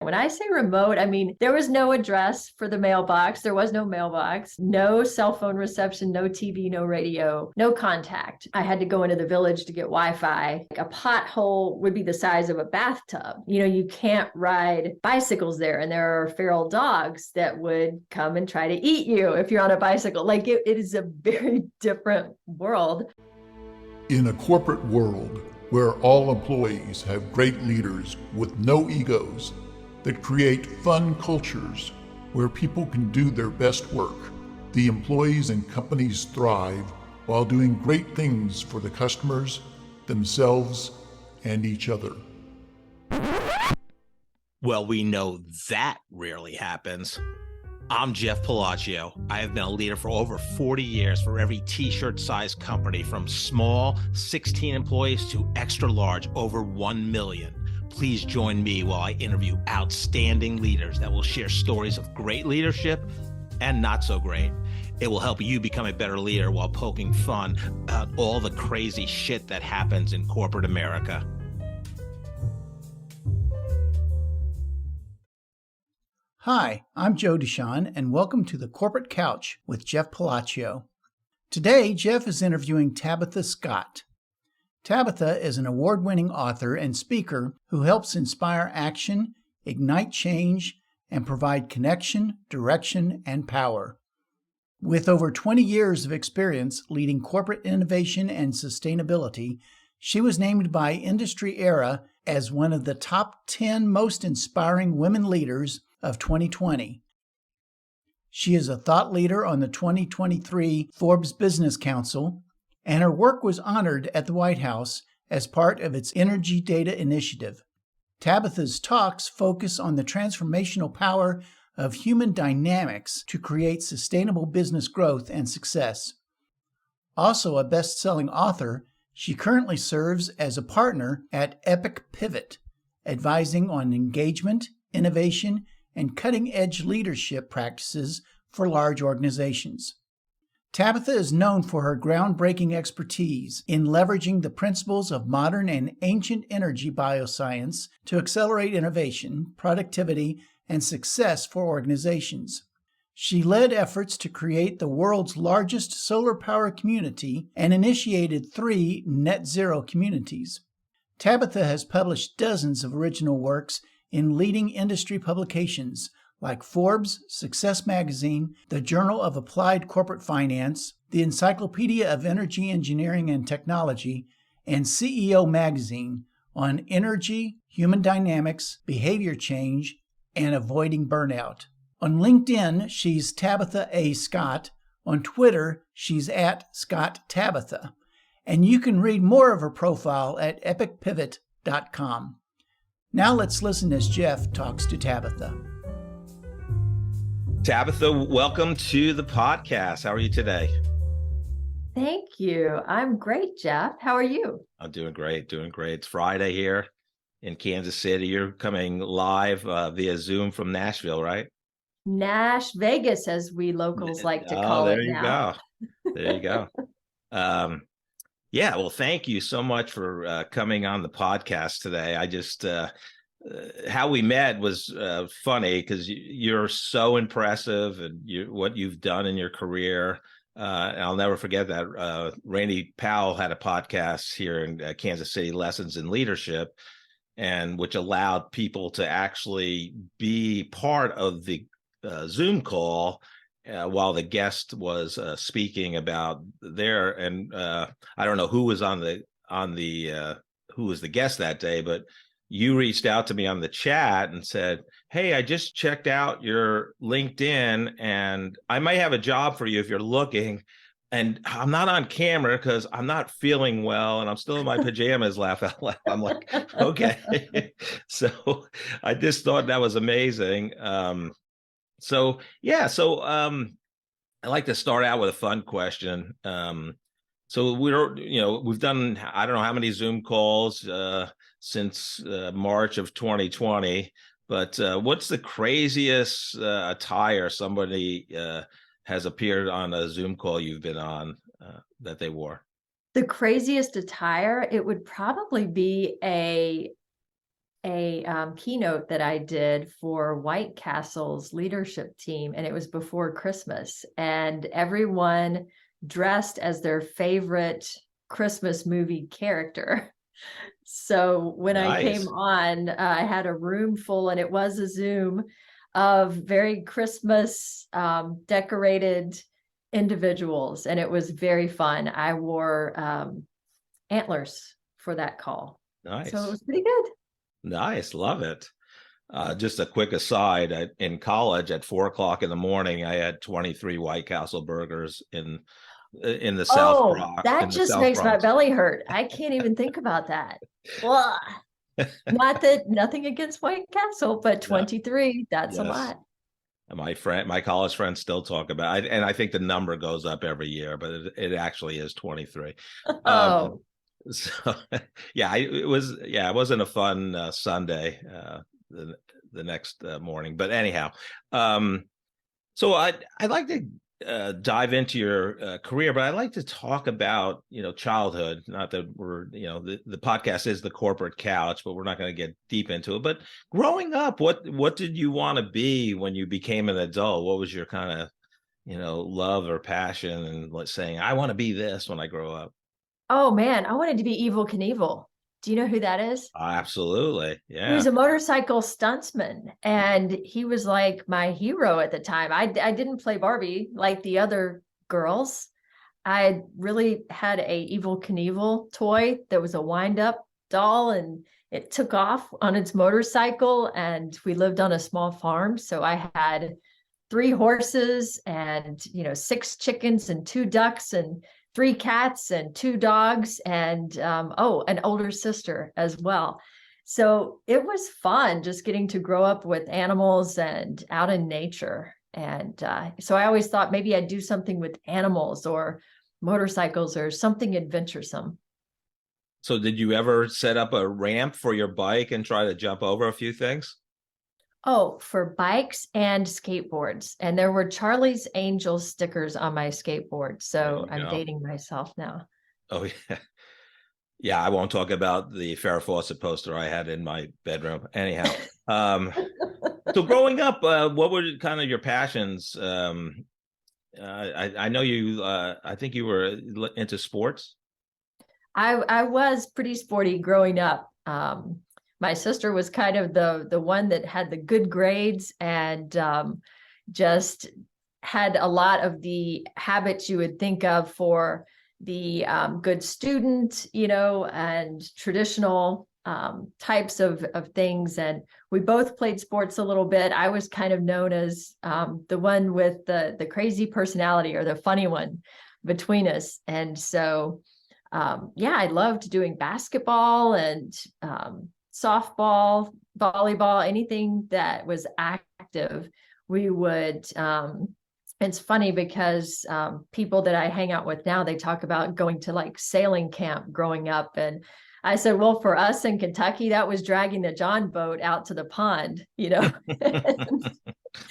When I say remote, I mean, there was no address for the mailbox. There was no mailbox, no cell phone reception, no TV, no radio, no contact. I had to go into the village to get Wi-Fi. A pothole would be the size of a bathtub. You can't ride bicycles there. And there are feral dogs that would come and try to eat you if you're on a bicycle. It is a very different world. In a corporate world where all employees have great leaders with no egos that create fun cultures where people can do their best work, the employees and companies thrive while doing great things for the customers, themselves, and each other. Well, we know that rarely happens. I'm Jeff Palacio. I have been a leader for over 40 years for every t-shirt size company, from small 16 employees to extra large over 1 million. Please join me while I interview outstanding leaders that will share stories of great leadership and not so great. It will help you become a better leader while poking fun about all the crazy shit that happens in corporate America. Hi, I'm Joe Deshawn, and welcome to the Corporate Couch with Jeff Palacio. Today, Jeff is interviewing Tabitha Scott. Tabitha is an award-winning author and speaker who helps inspire action, ignite change, and provide connection, direction, and power. With over 20 years of experience leading corporate innovation and sustainability, she was named by Industry Era as one of the top 10 most inspiring women leaders of 2020. She is a thought leader on the 2023 Forbes Business Council, and her work was honored at the White House as part of its Energy Data Initiative. Tabitha's talks focus on the transformational power of human dynamics to create sustainable business growth and success. Also a best-selling author, she currently serves as a partner at Epic Pivot, advising on engagement, innovation, and cutting-edge leadership practices for large organizations. Tabitha is known for her groundbreaking expertise in leveraging the principles of modern and ancient energy bioscience to accelerate innovation, productivity, and success for organizations. She led efforts to create the world's largest solar power community and initiated 3 net zero communities. Tabitha has published dozens of original works in leading industry publications like Forbes, Success Magazine, the Journal of Applied Corporate Finance, the Encyclopedia of Energy Engineering and Technology, and CEO Magazine on energy, human dynamics, behavior change, and avoiding burnout. On LinkedIn, she's Tabitha A. Scott. On Twitter, she's at Scott Tabitha. And you can read more of her profile at epicpivot.com. Now let's listen as Jeff talks to Tabitha. Tabitha, welcome to the podcast. How are you today? Thank you. I'm great, Jeff. How are you? I'm doing great, It's Friday here in Kansas City. You're coming live via Zoom from Nashville, right? Nash Vegas, as we locals like to call it now. There you go. Yeah, well, thank you so much for coming on the podcast today. I just, how we met was funny because you're so impressive, and what you've done in your career. And I'll never forget that Randy Powell had a podcast here in Kansas City, Lessons in Leadership, and which allowed people to actually be part of the Zoom call while the guest was speaking about their, and I don't know who was who was the guest that day, but you reached out to me on the chat and said, "Hey, I just checked out your LinkedIn and I might have a job for you if you're looking. And I'm not on camera because I'm not feeling well and I'm still in my pajamas." Laugh out loud. I'm like, okay. So I just thought that was amazing. So I like to start out with a fun question. So we've done, I don't know how many Zoom calls since March of 2020, but what's the craziest attire somebody has appeared on a Zoom call you've been on that they wore? The craziest attire, it would probably be a a keynote that I did for White Castle's leadership team, and it was before Christmas, and everyone dressed as their favorite Christmas movie character. So when I came Nice. on, I had a room full, and it was a Zoom of very Christmas decorated individuals, and it was very fun. I wore antlers for that call. So it Nice. was pretty good. Nice. Love it. Just a quick aside, in college at 4:00 in the morning, I had 23 White Castle burgers in the South Bronx. That just makes my belly hurt. I can't even think about that. Ugh. Nothing against White Castle, but 23, that's a lot. My college friends still talk about it, and I think the number goes up every year, but it actually is 23. So it wasn't a fun Sunday the next morning, but anyhow, so I'd like to dive into your career, but I'd like to talk about childhood. Not that we're the podcast is the corporate couch, but we're not going to get deep into it. But growing up, what did you want to be when you became an adult? What was your kind of love or passion, and saying I want to be this when I grow up? Oh man, I wanted to be Evel Knievel. Do you know who that is? Absolutely. Yeah. He was a motorcycle stuntsman, and he was like my hero at the time. I didn't play Barbie like the other girls. I really had a Evel Knievel toy that was a wind-up doll, and it took off on its motorcycle, and we lived on a small farm. So I had 3 horses and 6 chickens and 2 ducks and 3 cats and 2 dogs and an older sister as well. So it was fun just getting to grow up with animals and out in nature. And so I always thought maybe I'd do something with animals or motorcycles or something adventuresome. So did you ever set up a ramp for your bike and try to jump over a few things? Oh, for bikes and skateboards. And there were Charlie's Angels stickers on my skateboard. So I'm dating myself now. Oh, yeah. Yeah, I won't talk about the Farrah Fawcett poster I had in my bedroom. Anyhow, so growing up, what were kind of your passions? I know you, I think you were into sports. I was pretty sporty growing up. My sister was kind of the one that had the good grades and just had a lot of the habits you would think of for the good student, and traditional types of things. And we both played sports a little bit. I was kind of known as the one with the crazy personality or the funny one between us. And so, I loved doing basketball and softball, volleyball, anything that was active. We would, it's funny because people that I hang out with now, they talk about going to like sailing camp growing up. And I said, well, for us in Kentucky, that was dragging the John boat out to the pond,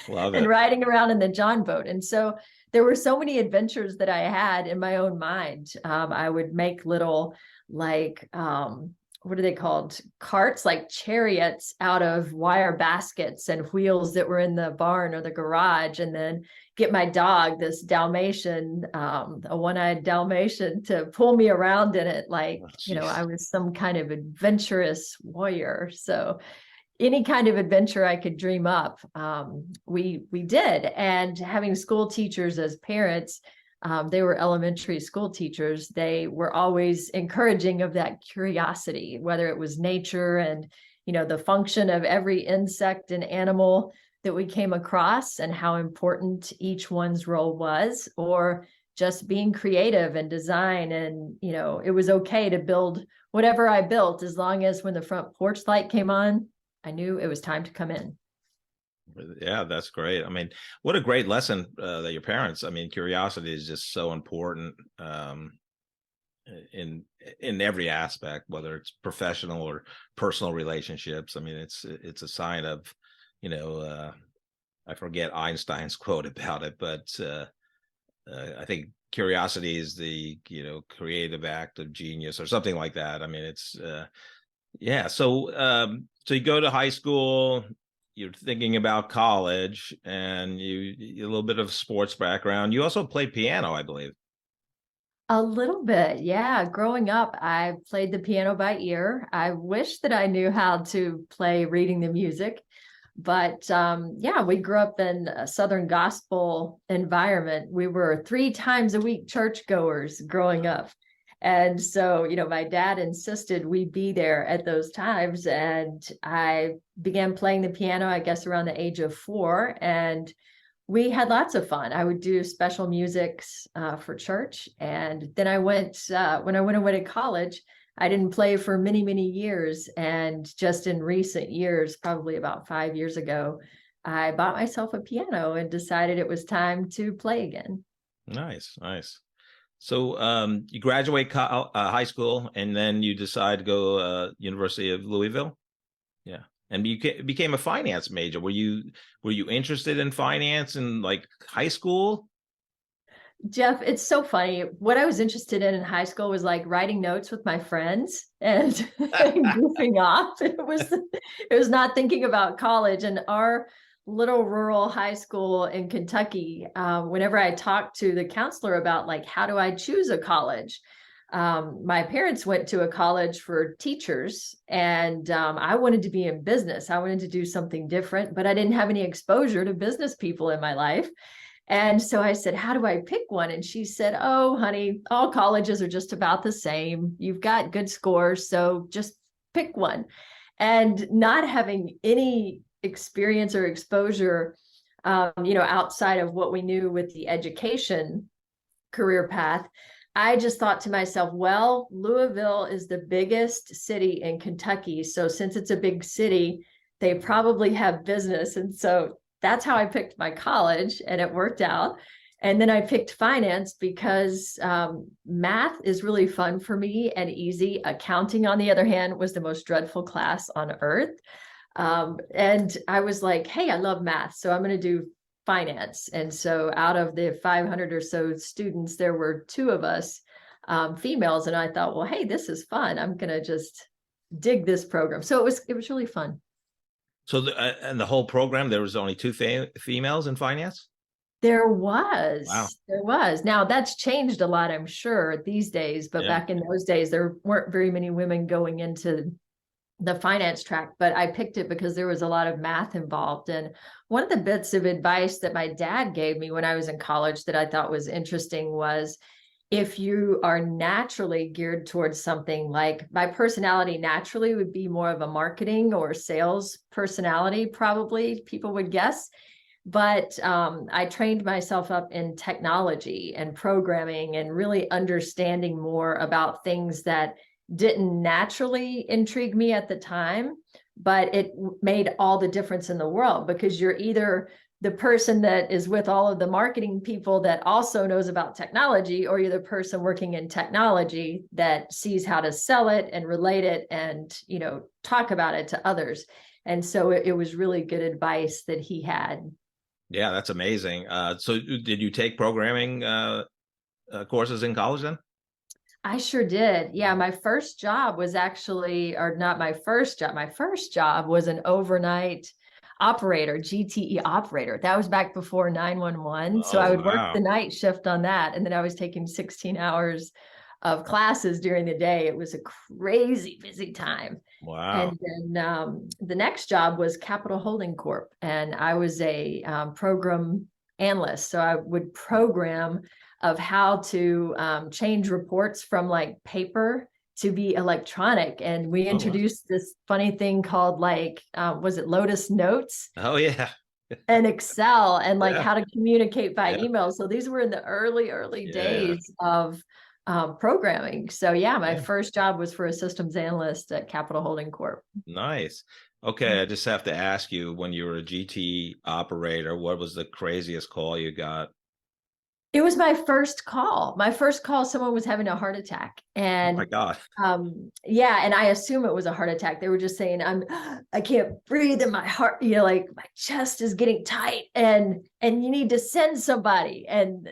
Love it. And riding around in the John boat. And so there were so many adventures that I had in my own mind. I would make little what are they called? Carts, like chariots out of wire baskets and wheels that were in the barn or the garage. And then get my dog, this Dalmatian, a one-eyed Dalmatian, to pull me around in it. Like, I was some kind of adventurous warrior. So any kind of adventure I could dream up, we did. And having school teachers as parents, they were elementary school teachers. They were always encouraging of that curiosity, whether it was nature and, the function of every insect and animal that we came across and how important each one's role was, or just being creative and design. And, it was okay to build whatever I built, as long as when the front porch light came on, I knew it was time to come in. Yeah, that's great. I mean, what a great lesson that your parents, curiosity is just so important in every aspect, whether it's professional or personal relationships. It's a sign of, I forget Einstein's quote about it, but I think curiosity is the, creative act of genius or something like that. Yeah. So you go to high school, you're thinking about college, and you a little bit of sports background. You also played piano, I believe. A little bit, yeah. Growing up, I played the piano by ear. I wish that I knew how to play reading the music, but yeah, we grew up in a Southern gospel environment. We were 3 times a week churchgoers growing up. And so, my dad insisted we be there at those times. And I began playing the piano, I guess, around the age of 4. And we had lots of fun. I would do special musics for church. And then when I went away to college, I didn't play for many, many years. And just in recent years, probably about 5 years ago, I bought myself a piano and decided it was time to play again. Nice, nice. So you graduate high school, and then you decide to go University of Louisville. Yeah. And you became a finance major. Were you interested in finance in like high school? Jeff, it's so funny. What I was interested in high school was like writing notes with my friends and goofing off. It was not thinking about college. And our little rural high school in Kentucky, whenever I talked to the counselor about like, how do I choose a college? My parents went to a college for teachers, and I wanted to be in business. I wanted to do something different, but I didn't have any exposure to business people in my life. And so I said, how do I pick one? And she said, oh, honey, all colleges are just about the same. You've got good scores, so just pick one. And not having any experience or exposure, outside of what we knew with the education career path, I just thought to myself, well, Louisville is the biggest city in Kentucky. So since it's a big city, they probably have business. And so that's how I picked my college, and it worked out. And then I picked finance because math is really fun for me and easy. Accounting, on the other hand, was the most dreadful class on earth. And I was like, hey, I love math, so I'm going to do finance. And so out of the 500 or so students, there were 2 of us, females. And I thought, well, hey, this is fun. I'm going to just dig this program. So it was really fun. So and the whole program, there was only 2 females in finance? There was. Wow. There was. Now that's changed a lot, I'm sure, these days. But back in those days, there weren't very many women going into the finance track. But I picked it because there was a lot of math involved. And one of the bits of advice that my dad gave me when I was in college that I thought was interesting was, if you are naturally geared towards something, like my personality naturally would be more of a marketing or sales personality, probably people would guess. But I trained myself up in technology and programming and really understanding more about things that didn't naturally intrigue me at the time, but it made all the difference in the world, because you're either the person that is with all of the marketing people that also knows about technology, or you're the person working in technology that sees how to sell it and relate it and, talk about it to others. And so it was really good advice that he had. Yeah, that's amazing. So did you take programming courses in college then? I sure did. Yeah, my first job was actually, or not my first job. My first job was an overnight operator, GTE operator. That was back before 911. So I would work the night shift on that. And then I was taking 16 hours of classes during the day. It was a crazy busy time. Wow. And then the next job was Capital Holding Corp. And I was a program analyst. So I would program of how to change reports from like paper to be electronic. And we introduced this funny thing called was it Lotus Notes? Oh, yeah. And Excel, and how to communicate by email. So these were in the early days of programming. So my first job was for a systems analyst at Capital Holding Corp. Nice. Okay, I just have to ask you, when you were a GT operator, what was the craziest call you got? It was my first call. Someone was having a heart attack. And oh my God. And I assume it was a heart attack. They were just saying, I can't breathe, and my heart, like my chest is getting tight, and you need to send somebody. And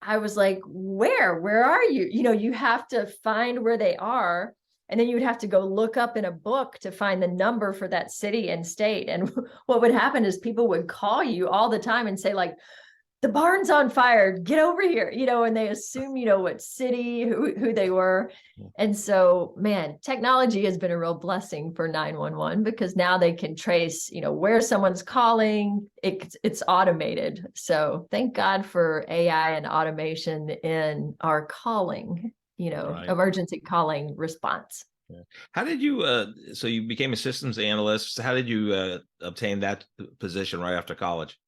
I was like, where are you? You have to find where they are And then you would have to go look up in a book to find the number for that city and state. And what would happen is people would call you all the time and say, like, the barn's on fire, get over here, and they assume, what city, who they were. And so, man, technology has been a real blessing for 911 because now they can trace, where someone's calling. It's automated. So thank God for AI and automation in our calling, Right. emergency calling response. Yeah. How did you, so you became a systems analyst. How did you obtain that position right after college?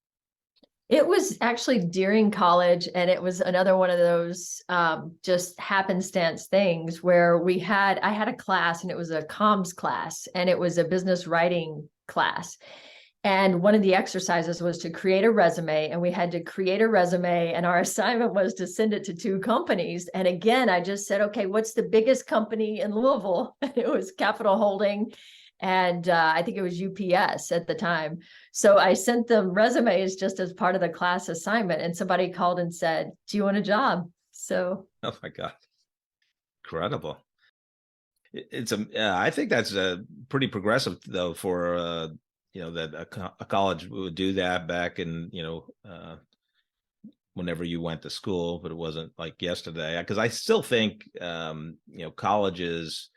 It was actually during college, and it was another one of those just happenstance things where I had a class, and it was a comms class, and it was a business writing class. And one of the exercises was to create a resume, and we had to create a resume, and our assignment was to send it to 2 companies. And again, I just said, okay, what's the biggest company in Louisville? And it was Capital Holding. And I think it was UPS at the time. So I sent them resumes just as part of the class assignment. And somebody called and said, do you want a job? So. Oh my God. Incredible. I think that's pretty progressive though for, that a college would do that back in, whenever you went to school, but it wasn't like yesterday. Because I still think, colleges,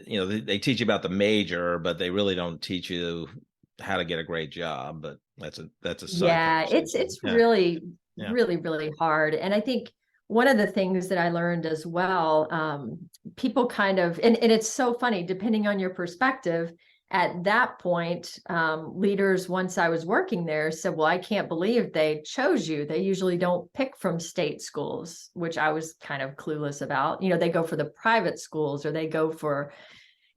they teach you about the major, but they really don't teach you how to get a great job. But that's a side it's really really hard. And I think one of the things that I learned as well, people kind of, and it's so funny, depending on your perspective, at that point, leaders, once I was working there, said, well, I can't believe they chose you. They usually don't pick from state schools, which I was kind of clueless about. They go for the private schools, or they go for,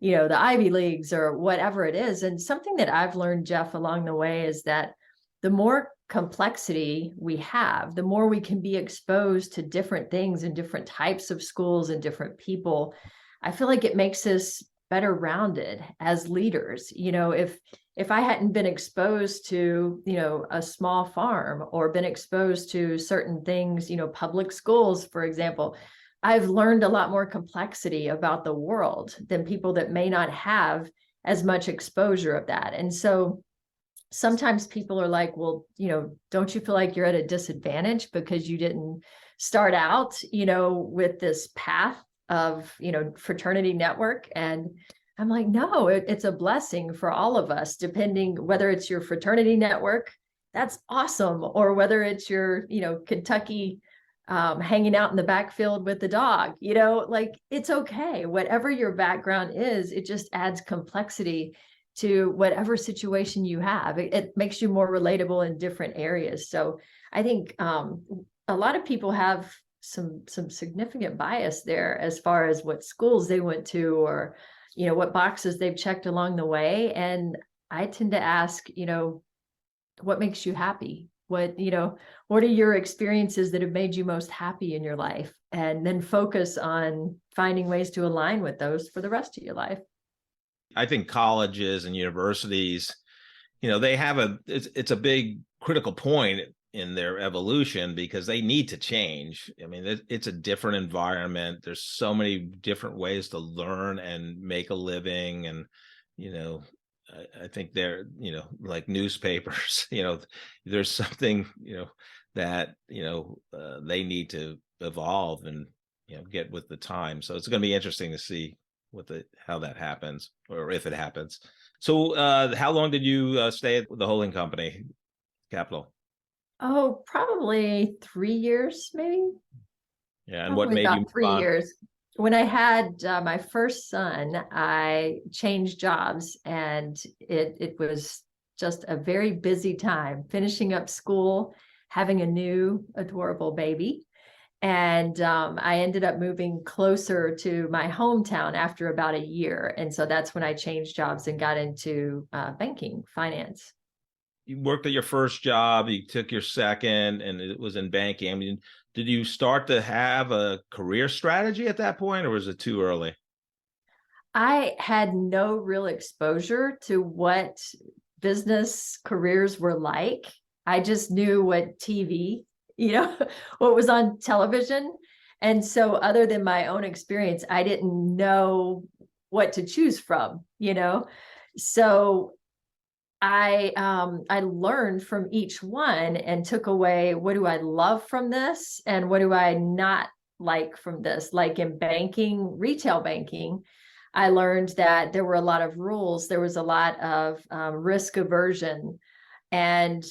the Ivy Leagues or whatever it is. And something that I've learned, Jeff, along the way is that the more complexity we have, the more we can be exposed to different things and different types of schools and different people. I feel like it makes us better rounded as leaders. If I hadn't been exposed to, a small farm, or been exposed to certain things, public schools, for example, I've learned a lot more complexity about the world than people that may not have as much exposure of that. And so sometimes people are like, well, don't you feel like you're at a disadvantage because you didn't start out, with this path of, fraternity network? And I'm like, no, it's a blessing for all of us, depending whether it's your fraternity network, that's awesome, or whether it's your, Kentucky hanging out in the backfield with the dog, it's okay. Whatever your background is, it just adds complexity to whatever situation you have. It makes you more relatable in different areas. So I think a lot of people have some significant bias there as far as what schools they went to, or, what boxes they've checked along the way. And I tend to ask, what makes you happy? What are your experiences that have made you most happy in your life? And then focus on finding ways to align with those for the rest of your life. I think colleges and universities, they have it's a big critical point in their evolution because they need to change. I mean, it's a different environment. There's so many different ways to learn and make a living. And, I think they're, like newspapers, there's something, that, they need to evolve and, get with the time. So it's going to be interesting to see how that happens, or if it happens. So how long did you stay at the holding company, Capital? Oh, probably 3 years, maybe. Yeah. And what made you 3 years? When I had my first son, I changed jobs, and it was just a very busy time, finishing up school, having a new adorable baby. And I ended up moving closer to my hometown after about a year. And so that's when I changed jobs and got into banking, finance. You worked at your first job, you took your second, and it was in banking. I mean, did you start to have a career strategy at that point, or was it too early? I had no real exposure to what business careers were like. I just knew what TV, what was on television. And so other than my own experience, I didn't know what to choose from, So I learned from each one and took away, what do I love from this? And what do I not like from this? Like in banking, retail banking, I learned that there were a lot of rules. There was a lot of risk aversion. And,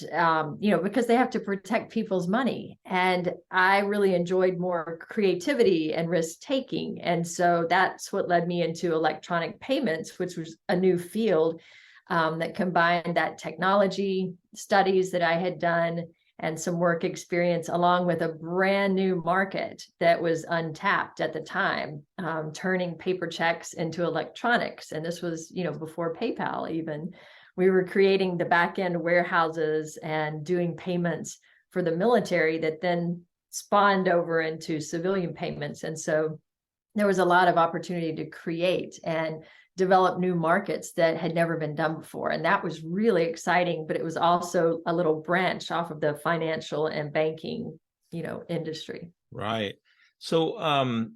because they have to protect people's money. And I really enjoyed more creativity and risk taking. And so that's what led me into electronic payments, which was a new field that combined that technology studies that I had done and some work experience, along with a brand new market that was untapped at the time, turning paper checks into electronics. And this was, before PayPal even. We were creating the back end warehouses and doing payments for the military that then spawned over into civilian payments. And so there was a lot of opportunity to create and develop new markets that had never been done before. And that was really exciting, but it was also a little branch off of the financial and banking, industry. Right. So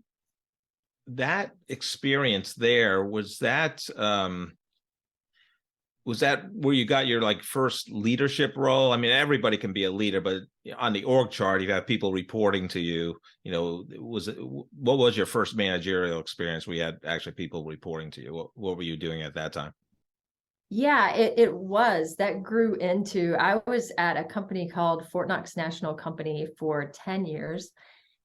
that experience there, was that where you got your first leadership role? I mean, everybody can be a leader, but on the org chart, you have people reporting to you. What was your first managerial experience where you had actually people reporting to you? What were you doing at that time? Yeah, it was. That grew into, I was at a company called Fort Knox National Company for 10 years.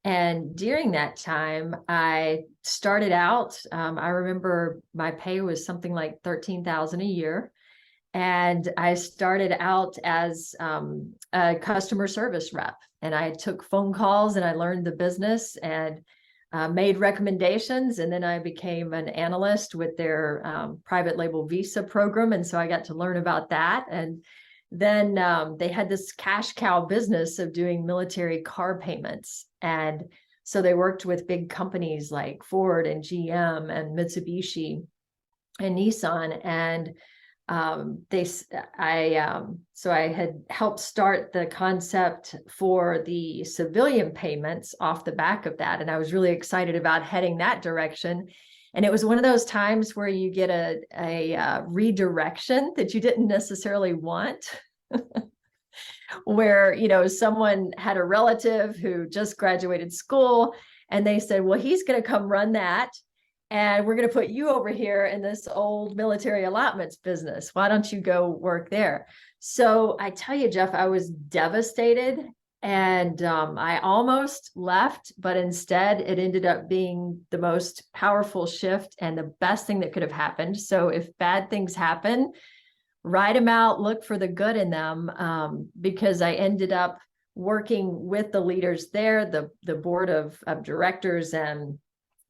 And during that time, I started out, I remember my pay was something like $13,000 a year. And I started out as a customer service rep, and I took phone calls and I learned the business and made recommendations. And then I became an analyst with their private label Visa program. And so I got to learn about that. And then they had this cash cow business of doing military car payments. And so they worked with big companies like Ford and GM and Mitsubishi and Nissan. And so I had helped start the concept for the civilian payments off the back of that. And I was really excited about heading that direction. And it was one of those times where you get a redirection that you didn't necessarily want, where, someone had a relative who just graduated school and they said, well, he's going to come run that. And we're going to put you over here in this old military allotments business. Why don't you go work there? So I tell you, Jeff, I was devastated, and I almost left, but instead it ended up being the most powerful shift and the best thing that could have happened. So if bad things happen, write them out, look for the good in them, because I ended up working with the leaders there, the board of directors, and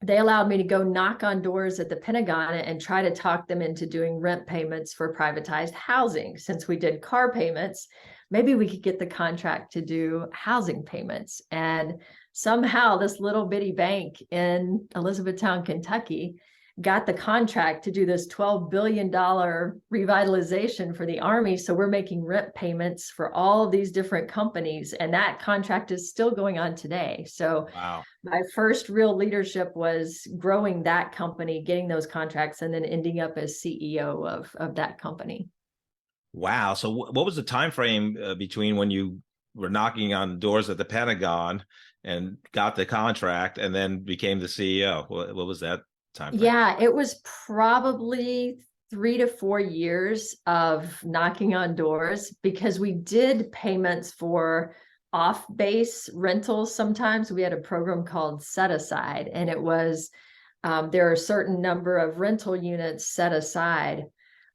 they allowed me to go knock on doors at the Pentagon and try to talk them into doing rent payments for privatized housing. Since we did car payments, maybe we could get the contract to do housing payments. And somehow this little bitty bank in Elizabethtown, Kentucky, got the contract to do this $12 billion revitalization for the Army. So we're making rent payments for all of these different companies. And that contract is still going on today. So wow. My first real leadership was growing that company, getting those contracts, and then ending up as CEO of that company. Wow. So what was the time frame between when you were knocking on doors at the Pentagon and got the contract and then became the CEO? What was that time frame? Yeah, it was probably 3 to 4 years of knocking on doors, because we did payments for off-base rentals. Sometimes we had a program called Set Aside, and it was there are a certain number of rental units set aside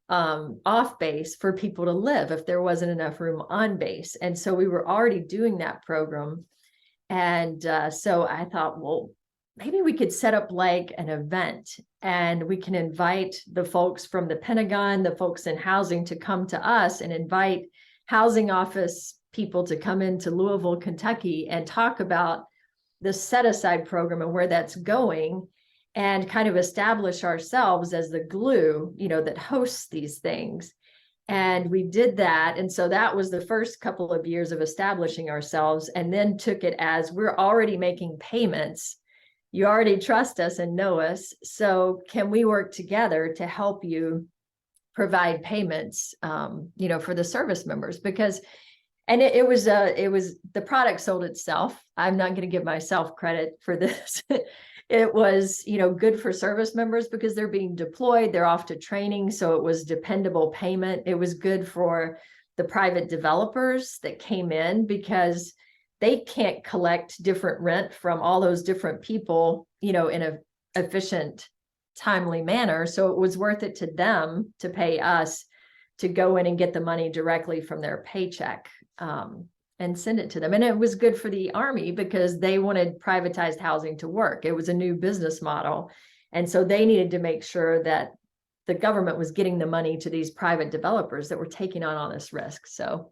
off base for people to live if there wasn't enough room on base. And so we were already doing that program. And so I thought, well, maybe we could set up like an event, and we can invite the folks from the Pentagon, the folks in housing, to come to us, and invite housing office people to come into Louisville, Kentucky, and talk about the set aside program and where that's going, and kind of establish ourselves as the glue, that hosts these things. And we did that. And so that was the first couple of years of establishing ourselves, and then took it as we're already making payments, you already trust us and know us. So can we work together to help you provide payments, for the service members? Because, and it was the product sold itself. I'm not going to give myself credit for this. It was, good for service members because they're being deployed, they're off to training. So it was dependable payment. It was good for the private developers that came in because they can't collect different rent from all those different people, in a efficient, timely manner. So it was worth it to them to pay us to go in and get the money directly from their paycheck, and send it to them. And it was good for the Army because they wanted privatized housing to work. It was a new business model. And so they needed to make sure that the government was getting the money to these private developers that were taking on all this risk. So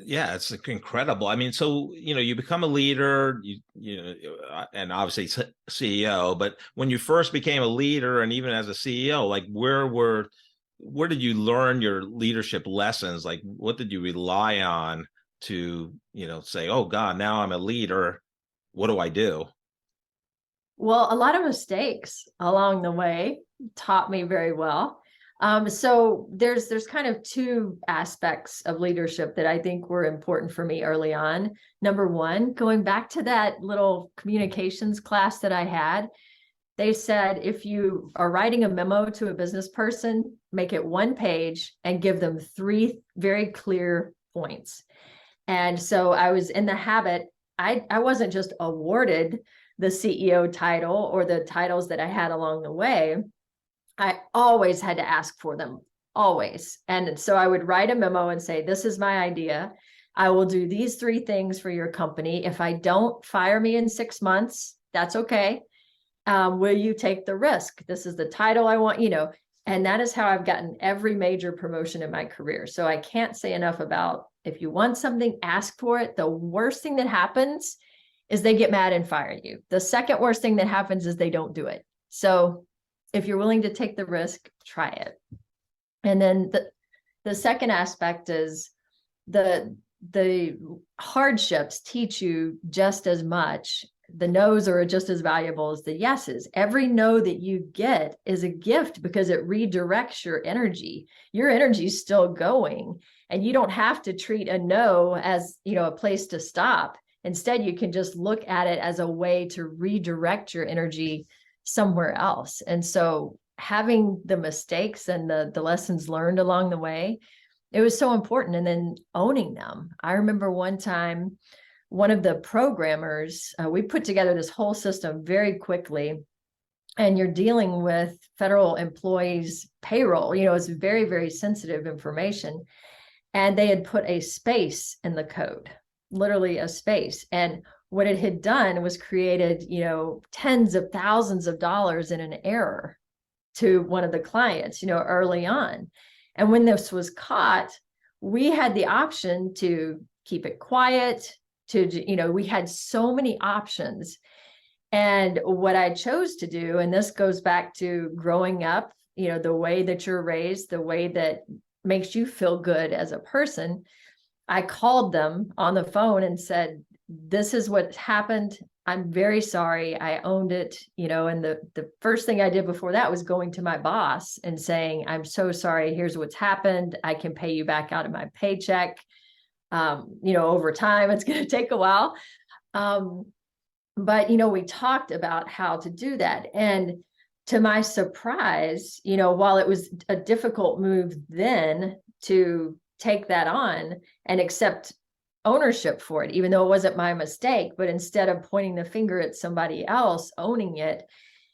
yeah, it's incredible. I mean, so, you become a leader, and obviously CEO, but when you first became a leader and even as a CEO, like where did you learn your leadership lessons? Like, what did you rely on to, say, oh God, now I'm a leader. What do I do? Well, a lot of mistakes along the way taught me very well. So there's kind of two aspects of leadership that I think were important for me early on. Number one, going back to that little communications class that I had, they said, if you are writing a memo to a business person, make it one page and give them 3 very clear points. And so I was in the habit, I wasn't just awarded the CEO title or the titles that I had along the way. I always had to ask for them, always. And so I would write a memo and say, this is my idea. I will do these 3 things for your company. If I don't, fire me in 6 months, that's okay. Will you take the risk? This is the title I want, and that is how I've gotten every major promotion in my career. So I can't say enough about, if you want something, ask for it. The worst thing that happens is they get mad and fire you. The second worst thing that happens is they don't do it. So if you're willing to take the risk, try it. And then the second aspect is the hardships teach you just as much. The no's are just as valuable as the yeses. Every no that you get is a gift because it redirects your energy. Your energy is still going, and you don't have to treat a no as, a place to stop. Instead, you can just look at it as a way to redirect your energy somewhere else. And so having the mistakes and the lessons learned along the way, it was so important. And then owning them. I remember one time, one of the programmers, we put together this whole system very quickly, and you're dealing with federal employees' payroll. It's very, very sensitive information. And they had put a space in the code, literally a space. And what it had done was created, tens of thousands of dollars in an error to one of the clients, early on. And when this was caught, we had the option to keep it quiet, we had so many options. And what I chose to do, and this goes back to growing up, the way that you're raised, the way that makes you feel good as a person, I called them on the phone and said, this is what happened. I'm very sorry. I owned it, and the first thing I did before that was going to my boss and saying, I'm so sorry. Here's what's happened. I can pay you back out of my paycheck. Over time, it's going to take a while. But, we talked about how to do that. And to my surprise, while it was a difficult move then to take that on and accept ownership for it, even though it wasn't my mistake, but instead of pointing the finger at somebody else, owning it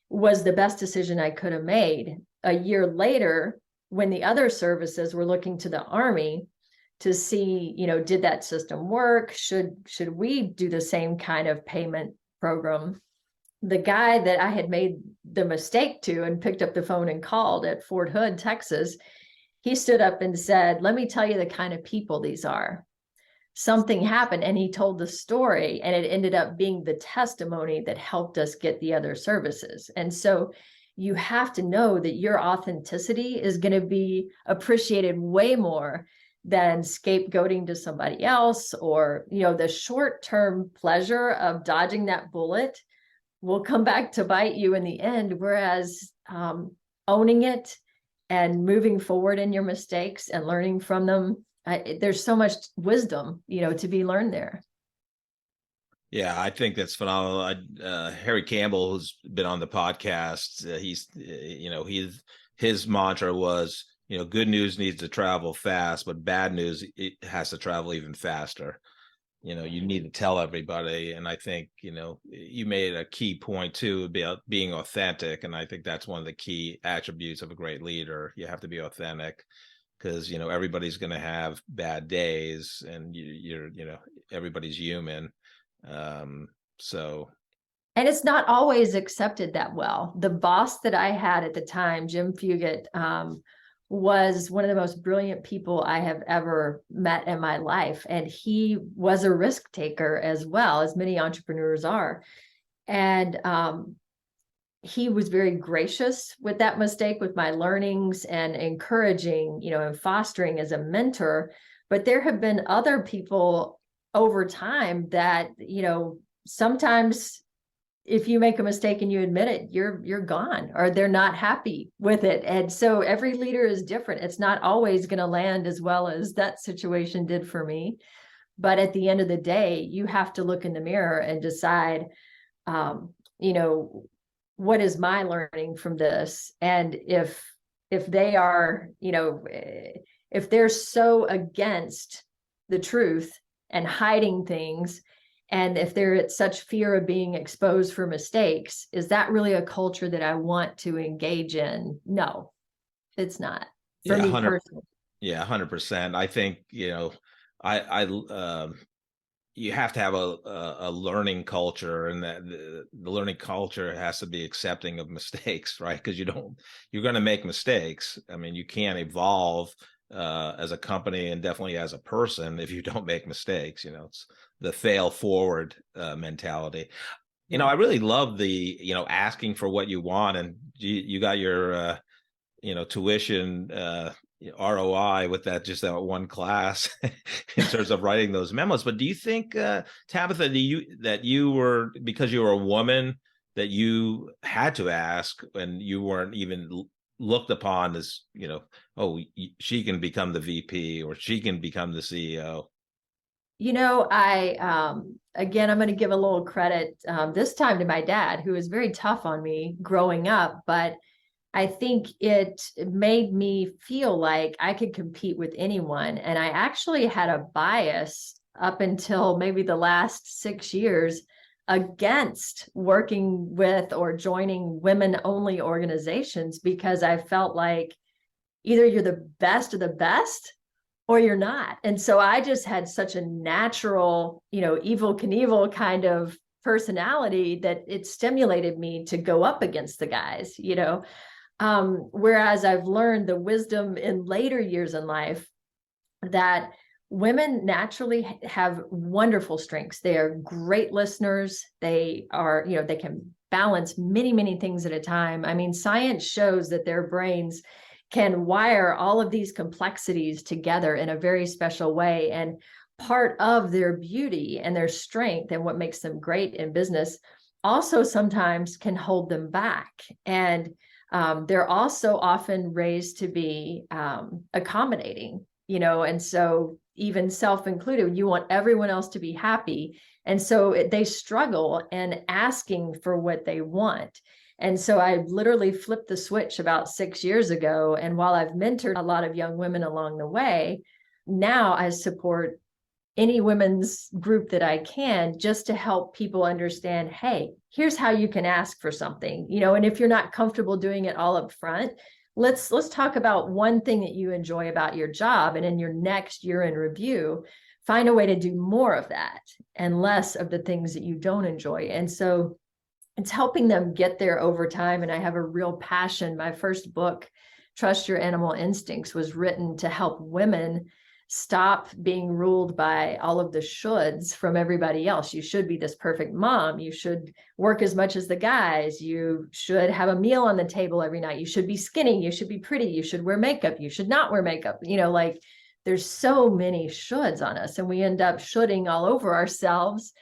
was the best decision I could have made. A year later, when the other services were looking to the Army to see, did that system work? Should we do the same kind of payment program? The guy that I had made the mistake to and picked up the phone and called at Fort Hood, Texas, he stood up and said, let me tell you the kind of people these are. Something happened, and he told the story, and it ended up being the testimony that helped us get the other services. And so you have to know that your authenticity is going to be appreciated way more than scapegoating to somebody else, or, the short-term pleasure of dodging that bullet will come back to bite you in the end. Whereas owning it and moving forward in your mistakes and learning from them, there's so much wisdom, to be learned there. Yeah, I think that's phenomenal. Harry Campbell, who's been on the podcast, his mantra was, good news needs to travel fast, but bad news, it has to travel even faster. You need to tell everybody. And I think, you made a key point too, about being authentic. And I think that's one of the key attributes of a great leader. You have to be authentic, because, everybody's going to have bad days, and everybody's human. And it's not always accepted that well. The boss that I had at the time, Jim Fugit, was one of the most brilliant people I have ever met in my life. And he was a risk taker as well, as many entrepreneurs are. And he was very gracious with that mistake, with my learnings, and encouraging, and fostering as a mentor. But there have been other people over time that, sometimes if you make a mistake and you admit it, you're gone, or they're not happy with it. And so every leader is different. It's not always going to land as well as that situation did for me. But at the end of the day, you have to look in the mirror and decide, what is my learning from this? And if they are, if they're so against the truth and hiding things, and if they're at such fear of being exposed for mistakes, is that really a culture that I want to engage in? No, it's not for me personally. Yeah, 100%. I think, you have to have a learning culture, and that the learning culture has to be accepting of mistakes, right? Because you're going to make mistakes. I mean, you can't evolve as a company, and definitely as a person, if you don't make mistakes. It's the fail forward mentality. I really love the asking for what you want, and you got your tuition ROI with that one class in terms of writing those memos. But do you think, Tabitha, that you were, because you were a woman, that you had to ask, and you weren't even looked upon as, she can become the VP, or she can become the CEO? Again, I'm going to give a little credit this time to my dad, who was very tough on me growing up, but I think it made me feel like I could compete with anyone. And I actually had a bias up until maybe the last 6 years against working with or joining women-only organizations, because I felt like either you're the best of the best or you're not. And so I just had such a natural, Evel Knievel kind of personality that it stimulated me to go up against the guys, whereas I've learned the wisdom in later years in life that women naturally have wonderful strengths. They are great listeners. They are, they can balance many, many things at a time. I mean, science shows that their brains can wire all of these complexities together in a very special way. And part of their beauty and their strength and what makes them great in business also sometimes can hold them back. And they're also often raised to be accommodating, and so even self-included, you want everyone else to be happy. And so they struggle in asking for what they want. And so I literally flipped the switch about 6 years ago. And while I've mentored a lot of young women along the way, now I support any women's group that I can, just to help people understand, hey, here's how you can ask for something, and if you're not comfortable doing it all up front, let's talk about one thing that you enjoy about your job. And in your next year in review, find a way to do more of that and less of the things that you don't enjoy. And so it's helping them get there over time. And I have a real passion. My first book, Trust Your Animal Instincts, was written to help women stop being ruled by all of the shoulds from everybody else. You should be this perfect mom. You should work as much as the guys. You should have a meal on the table every night. You should be skinny. You should be pretty. You should wear makeup. You should not wear makeup. There's so many shoulds on us, and we end up shoulding all over ourselves.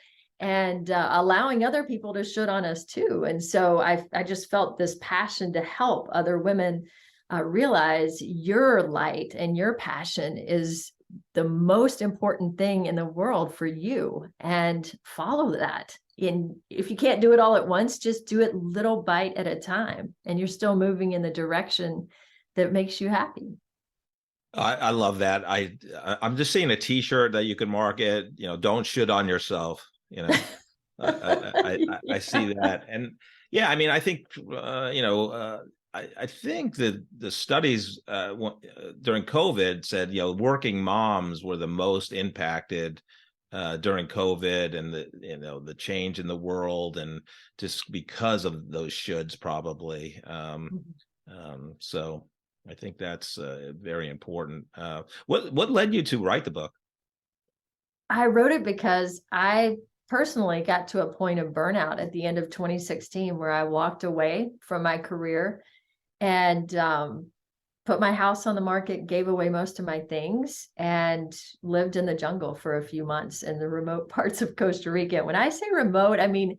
and allowing other people to should on us too. And so I just felt this passion to help other women realize your light and your passion is the most important thing in the world for you, and follow that. If you can't do it all at once, just do it little bite at a time, and you're still moving in the direction that makes you happy. I love that. I'm just seeing a T-shirt that you can market. Don't shit on yourself. I see that, and yeah, I mean, I think I think that the studies during COVID said working moms were the most impacted during COVID, and the change in the world, and just because of those shoulds probably. So I think that's very important. What led you to write the book? I wrote it because I personally got to a point of burnout at the end of 2016 where I walked away from my career and put my house on the market, gave away most of my things, and lived in the jungle for a few months in the remote parts of Costa Rica. When I say remote, I mean,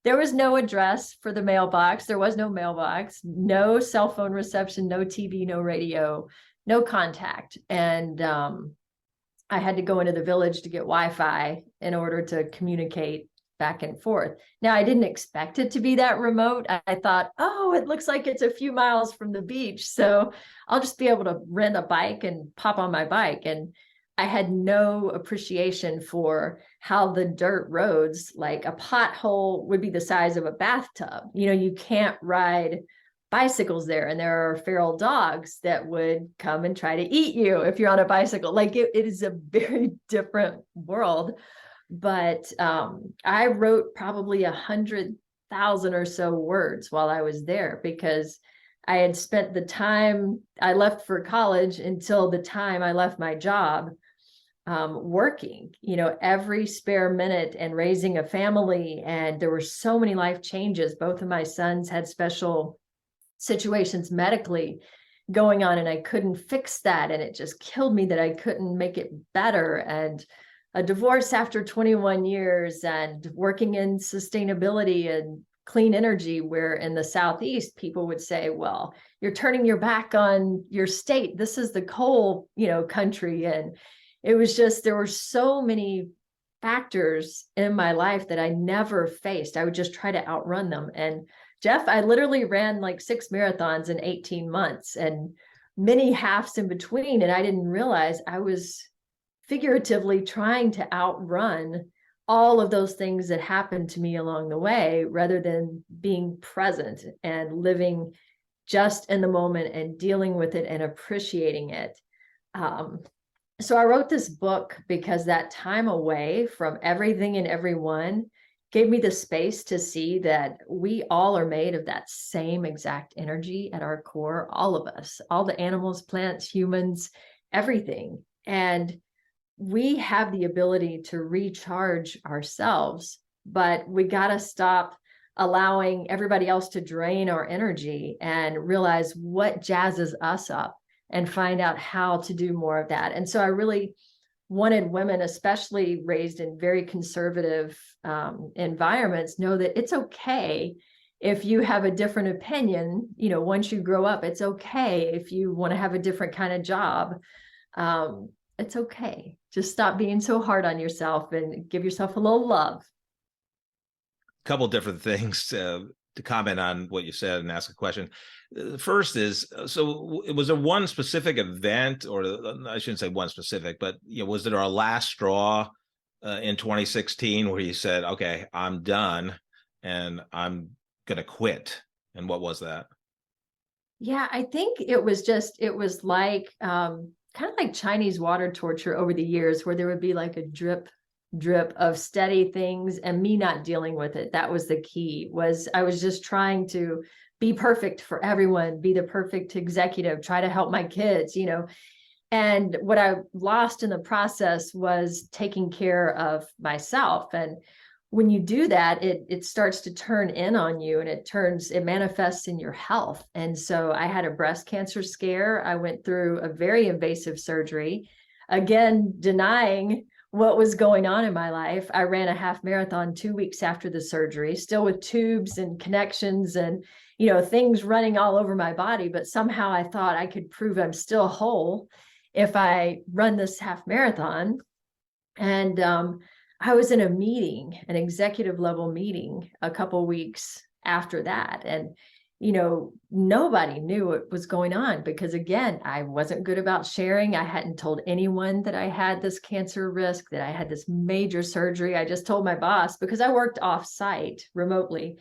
there was no address for the mailbox. There was no mailbox, no cell phone reception, no TV, no radio, no contact. And I had to go into the village to get Wi-Fi in order to communicate back and forth. Now, I didn't expect it to be that remote. I thought, oh, it looks like it's a few miles from the beach, so I'll just be able to rent a bike and pop on my bike. And I had no appreciation for how the dirt roads, like a pothole would be the size of a bathtub. You can't ride bicycles there, and there are feral dogs that would come and try to eat you if you're on a bicycle. Like it is a very different world. But I wrote probably 100,000 or so words while I was there, because I had spent the time I left for college until the time I left my job working, every spare minute, and raising a family. And there were so many life changes. Both of my sons had special situations medically going on, and I couldn't fix that. And it just killed me that I couldn't make it better. And a divorce after 21 years, and working in sustainability and clean energy, where in the Southeast, people would say, well, you're turning your back on your state. This is the coal, country. And it was just, there were so many factors in my life that I never faced. I would just try to outrun them. And Jeff, I literally ran like 6 marathons in 18 months and many halves in between. And I didn't realize I was figuratively trying to outrun all of those things that happened to me along the way, rather than being present and living just in the moment and dealing with it and appreciating it. So I wrote this book because that time away from everything and everyone gave me the space to see that we all are made of that same exact energy at our core, all of us, all the animals, plants, humans, everything. And we have the ability to recharge ourselves, but we got to stop allowing everybody else to drain our energy and realize what jazzes us up and find out how to do more of that. And so I really wanted women, especially raised in very conservative environments, know that it's okay if you have a different opinion. Once you grow up, it's okay if you want to have a different kind of job. It's okay. Just stop being so hard on yourself and give yourself a little love. A couple different things to comment on what you said and ask a question. The first is, so was there one specific event, or I shouldn't say one specific, but was there a last straw in 2016 where you said, okay, I'm done and I'm going to quit? And what was that? Yeah, I think it was like, kind of like Chinese water torture over the years, where there would be like a drip of steady things and me not dealing with it. That was the key. I was just trying to be perfect for everyone, be the perfect executive, try to help my kids, and what I lost in the process was taking care of myself. And when you do that, it starts to turn in on you, and it manifests in your health. And so I had a breast cancer scare. I went through a very invasive surgery, again, denying what was going on in my life. I ran a half marathon 2 weeks after the surgery, still with tubes and connections and, things running all over my body. But somehow I thought I could prove I'm still whole if I run this half marathon. And I was in a meeting, an executive level meeting, a couple weeks after that. And nobody knew what was going on because, again, I wasn't good about sharing. I hadn't told anyone that I had this cancer risk, that I had this major surgery. I just told my boss because I worked off site remotely.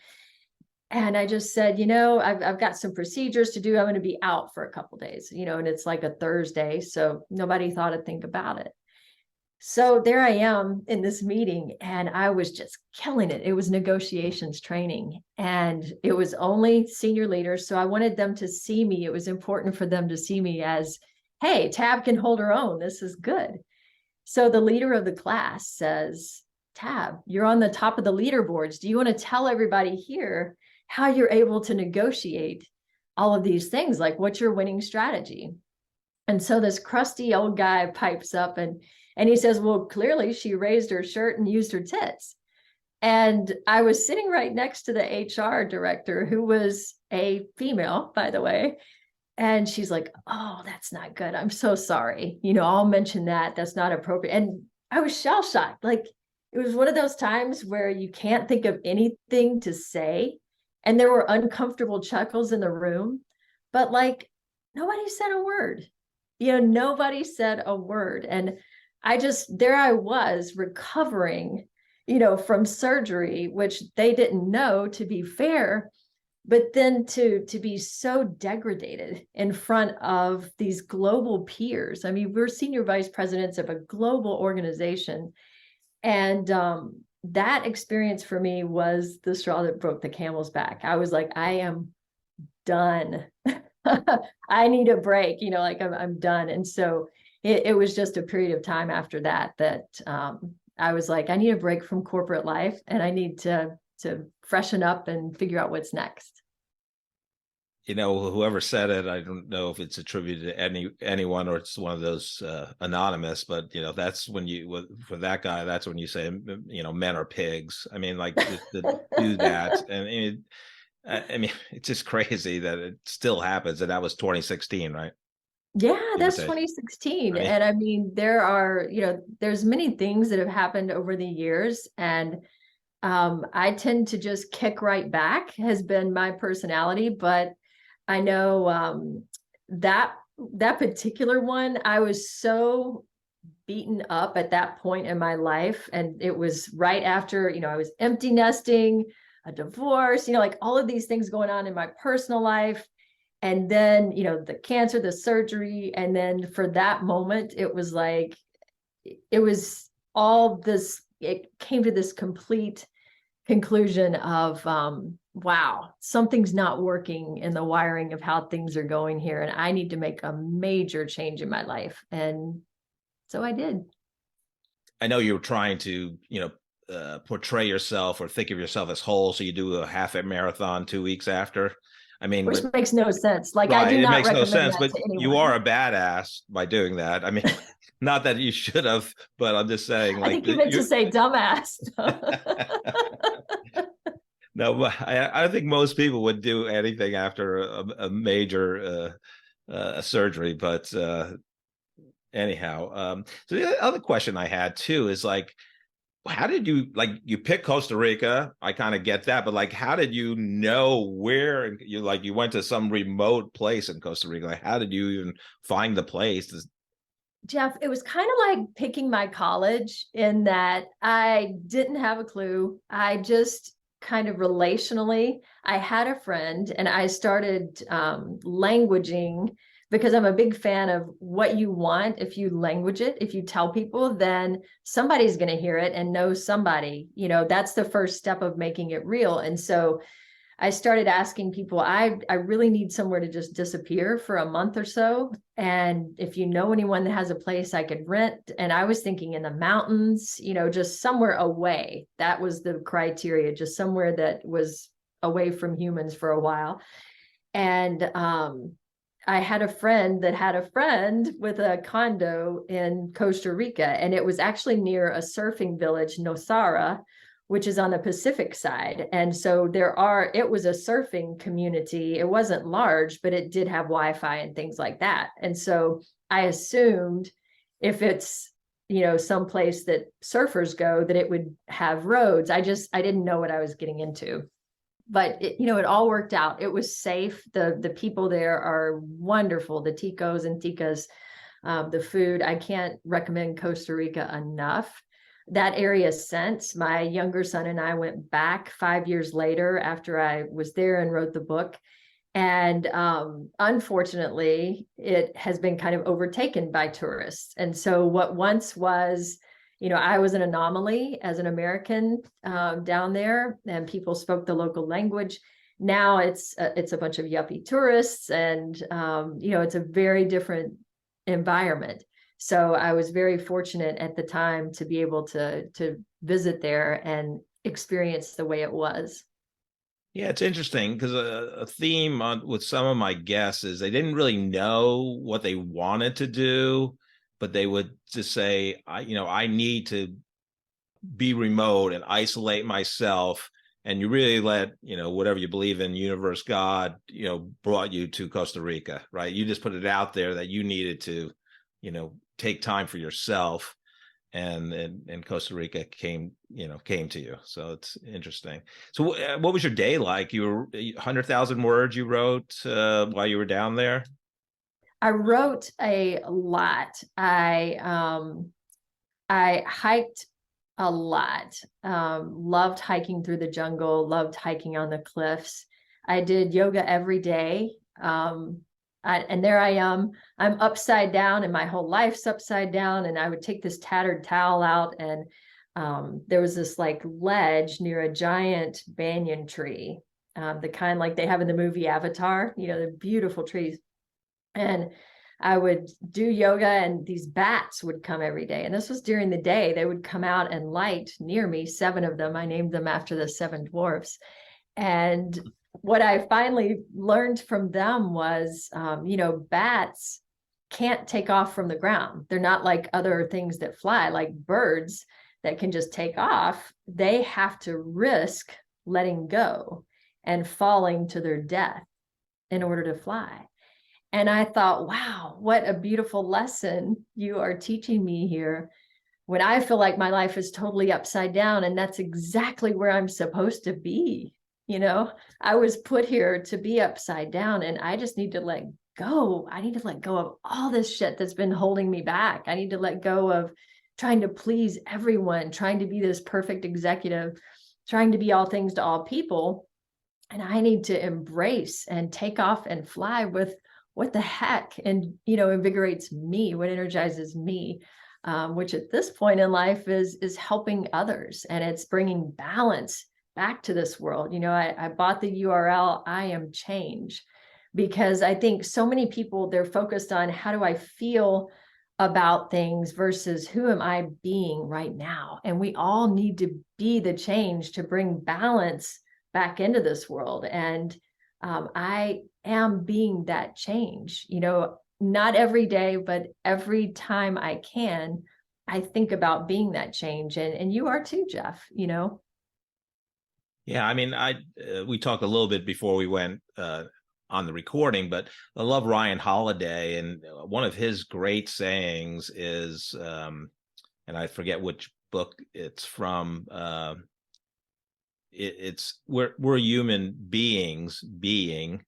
And I just said, I've got some procedures to do. I'm going to be out for a couple of days, and it's like a Thursday. So nobody thought to think about it. So there I am in this meeting, and I was just killing it. It was negotiations training, and it was only senior leaders. So I wanted them to see me. It was important for them to see me as, hey, Tab can hold her own. This is good. So the leader of the class says, Tab, you're on the top of the leaderboards. Do you want to tell everybody here how you're able to negotiate all of these things? Like, what's your winning strategy? And so this crusty old guy pipes up and he says, well, clearly she raised her shirt and used her tits. And I was sitting right next to the HR director, who was a female, by the way. And she's like, oh, that's not good. I'm so sorry. I'll mention that. That's not appropriate. And I was shell shocked. Like, it was one of those times where you can't think of anything to say. And there were uncomfortable chuckles in the room. But like, nobody said a word. Nobody said a word. And there I was recovering, from surgery, which they didn't know, to be fair, but then to be so degraded in front of these global peers. I mean, we're senior vice presidents of a global organization. And that experience for me was the straw that broke the camel's back. I was like, I am done. I need a break, I'm done. And so it was just a period of time after that I was like, I need a break from corporate life, and I need to freshen up and figure out what's next. Whoever said it, I don't know if it's attributed to anyone or it's one of those anonymous, but that's when for that guy, that's when you say, men are pigs. I mean, like to do that. And I mean, it's just crazy that it still happens. And that was 2016, right? Yeah, that's 2016. I mean, and I mean, there's many things that have happened over the years. And I tend to just kick right back, has been my personality. But I know that particular one, I was so beaten up at that point in my life. And it was right after, I was empty nesting, a divorce, like all of these things going on in my personal life. And then, the cancer, the surgery. And then for that moment, it was like, it was all this, it came to this complete conclusion of, wow, something's not working in the wiring of how things are going here. And I need to make a major change in my life. And so I did. I know you were trying to, portray yourself or think of yourself as whole. So you do a half a marathon 2 weeks after. I mean, which makes no sense. Like, right, I do not makes no recommend sense, that but to anyone. you are a badass by doing that. I mean, not that you should have, but I'm just saying. Like, I think you meant to say dumbass. No, but I don't think most people would do anything after a major surgery. But anyhow, so the other question I had too is like, how did you pick Costa Rica? I kind of get that, but like, how did you know where you went to some remote place in Costa Rica? Like, how did you even find the place? Jeff, it was kind of like picking my college, in that I didn't have a clue. I just kind of relationally, I had a friend, and I started languaging, because I'm a big fan of what you want. If you language it, if you tell people, then somebody's going to hear it and know somebody. That's the first step of making it real. And so I started asking people, I really need somewhere to just disappear for a month or so. And if you know anyone that has a place I could rent. And I was thinking in the mountains, just somewhere away. That was the criteria, just somewhere that was away from humans for a while. And I had a friend that had a friend with a condo in Costa Rica, and it was actually near a surfing village, Nosara, which is on the Pacific side. And so it was a surfing community. It wasn't large, but it did have Wi-Fi and things like that. And so I assumed if it's, someplace that surfers go, that it would have roads. I didn't know what I was getting into. But it all worked out. It was safe. The people there are wonderful. The ticos and ticas, the food. I can't recommend Costa Rica enough. That area since, my younger son and I went back 5 years later after I was there and wrote the book. And unfortunately, it has been kind of overtaken by tourists. And so what once was, I was an anomaly as an American down there, and people spoke the local language. Now it's a bunch of yuppie tourists, and it's a very different environment. So I was very fortunate at the time to be able to visit there and experience the way it was. Yeah, it's interesting because a theme with some of my guests is they didn't really know what they wanted to do, but they would just say, I need to be remote and isolate myself. And you really let, whatever you believe in, universe, God, brought you to Costa Rica, right? You just put it out there that you needed to, take time for yourself. And Costa Rica came to you. So it's interesting. So what was your day like? You were 100,000 words you wrote while you were down there? I wrote a lot. I hiked a lot. Loved hiking through the jungle, loved hiking on the cliffs. I did yoga every day. And there I am, I'm upside down and my whole life's upside down. And I would take this tattered towel out, and there was this like ledge near a giant banyan tree, the kind like they have in the movie Avatar, the beautiful trees. And I would do yoga, and these bats would come every day. And this was during the day. They would come out and light near me, 7 of them. I named them after the 7 dwarfs. And what I finally learned from them was, bats can't take off from the ground. They're not like other things that fly, like birds that can just take off. They have to risk letting go and falling to their death in order to fly. And I thought, wow, what a beautiful lesson you are teaching me here when I feel like my life is totally upside down. And that's exactly where I'm supposed to be. I was put here to be upside down, and I just need to let go. I need to let go of all this shit that's been holding me back. I need to let go of trying to please everyone, trying to be this perfect executive, trying to be all things to all people. And I need to embrace and take off and fly with what the heck, and, invigorates me, what energizes me, which at this point in life is helping others. And it's bringing balance back to this world. I bought the URL, I am change, because I think so many people, they're focused on how do I feel about things versus who am I being right now? And we all need to be the change to bring balance back into this world. And I am being that change, not every day, but every time I can, I think about being that change. And you are too, Jeff, Yeah, I mean, we talked a little bit before we went on the recording, but I love Ryan Holiday, and one of his great sayings is, and I forget which book it's from. It's we're human beings being,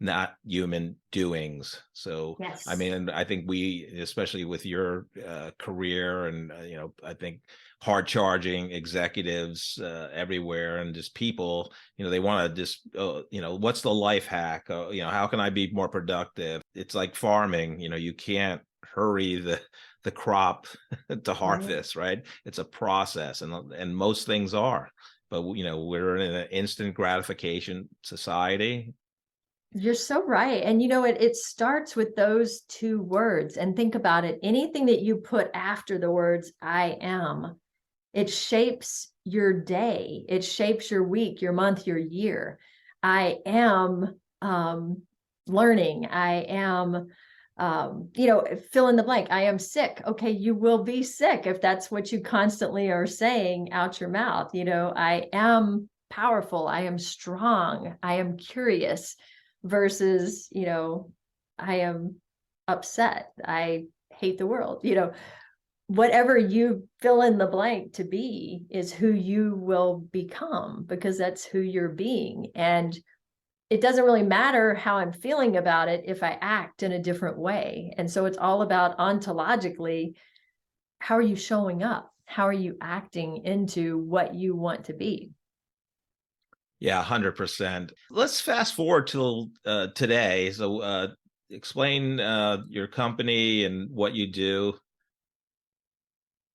not human doings. So, yes. I mean, I think we, especially with your career, and I think hard charging executives everywhere, and just people, they want to just, what's the life hack? How can I be more productive? It's like farming. You can't hurry the crop to harvest, right? It's a process, and most things are. But we're in an instant gratification society. You're so right. And it starts with those 2 words. And think about it. Anything that you put after the words I am, it shapes your day. It shapes your week, your month, your year. I am, learning. I am, fill in the blank. I am sick. Okay, you will be sick if that's what you constantly are saying out your mouth. I am powerful. I am strong. I am curious versus, I am upset. I hate the world. Whatever you fill in the blank to be is who you will become, because that's who you're being. And it doesn't really matter how I'm feeling about it if I act in a different way. And so it's all about ontologically, how are you showing up? How are you acting into what you want to be? Yeah, 100%. Let's fast forward till today. So explain your company and what you do.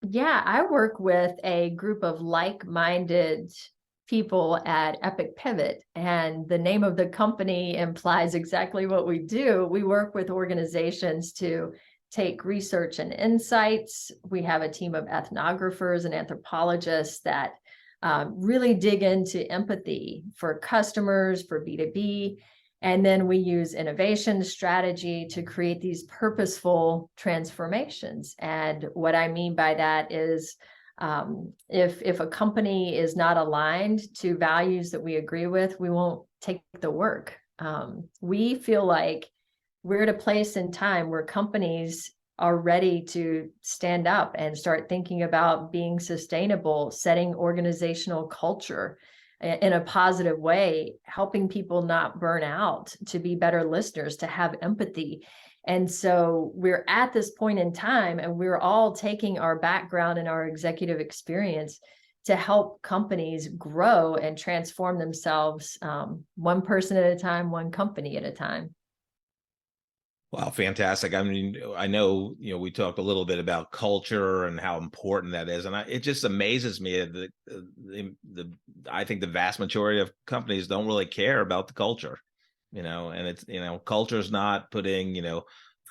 Yeah, I work with a group of like-minded people at Epic Pivot, and the name of the company implies exactly what we do. We work with organizations to take research and insights. We have a team of ethnographers and anthropologists that really dig into empathy for customers, for B2B. And then we use innovation strategy to create these purposeful transformations. And what I mean by that is if a company is not aligned to values that we agree with, we won't take the work. We feel like we're at a place in time where companies are ready to stand up and start thinking about being sustainable, setting organizational culture in a positive way, helping people not burn out, to be better listeners, to have empathy. And so we're at this point in time, and we're all taking our background and our executive experience to help companies grow and transform themselves, one person at a time, one company at a time. Wow, fantastic. I mean, I know, we talked a little bit about culture and how important that is. And it just amazes me that I think the vast majority of companies don't really care about the culture, and it's, culture is not putting,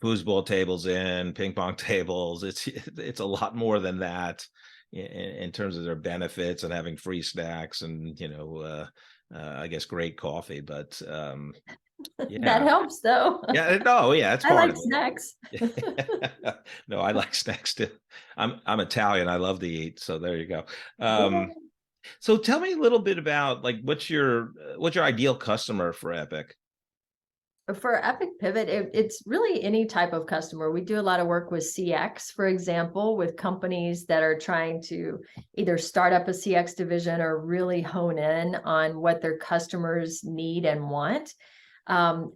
foosball tables in, ping pong tables. It's a lot more than that in terms of their benefits and having free snacks and, I guess great coffee, but yeah. That helps though. Yeah, no, yeah, it's I part like of snacks. it. No, I like snacks too. I'm Italian. I love to eat. So there you go. So tell me a little bit about, like, what's your ideal customer for Epic? For Epic Pivot, it's really any type of customer. We do a lot of work with CX, for example, with companies that are trying to either start up a CX division or really hone in on what their customers need and want.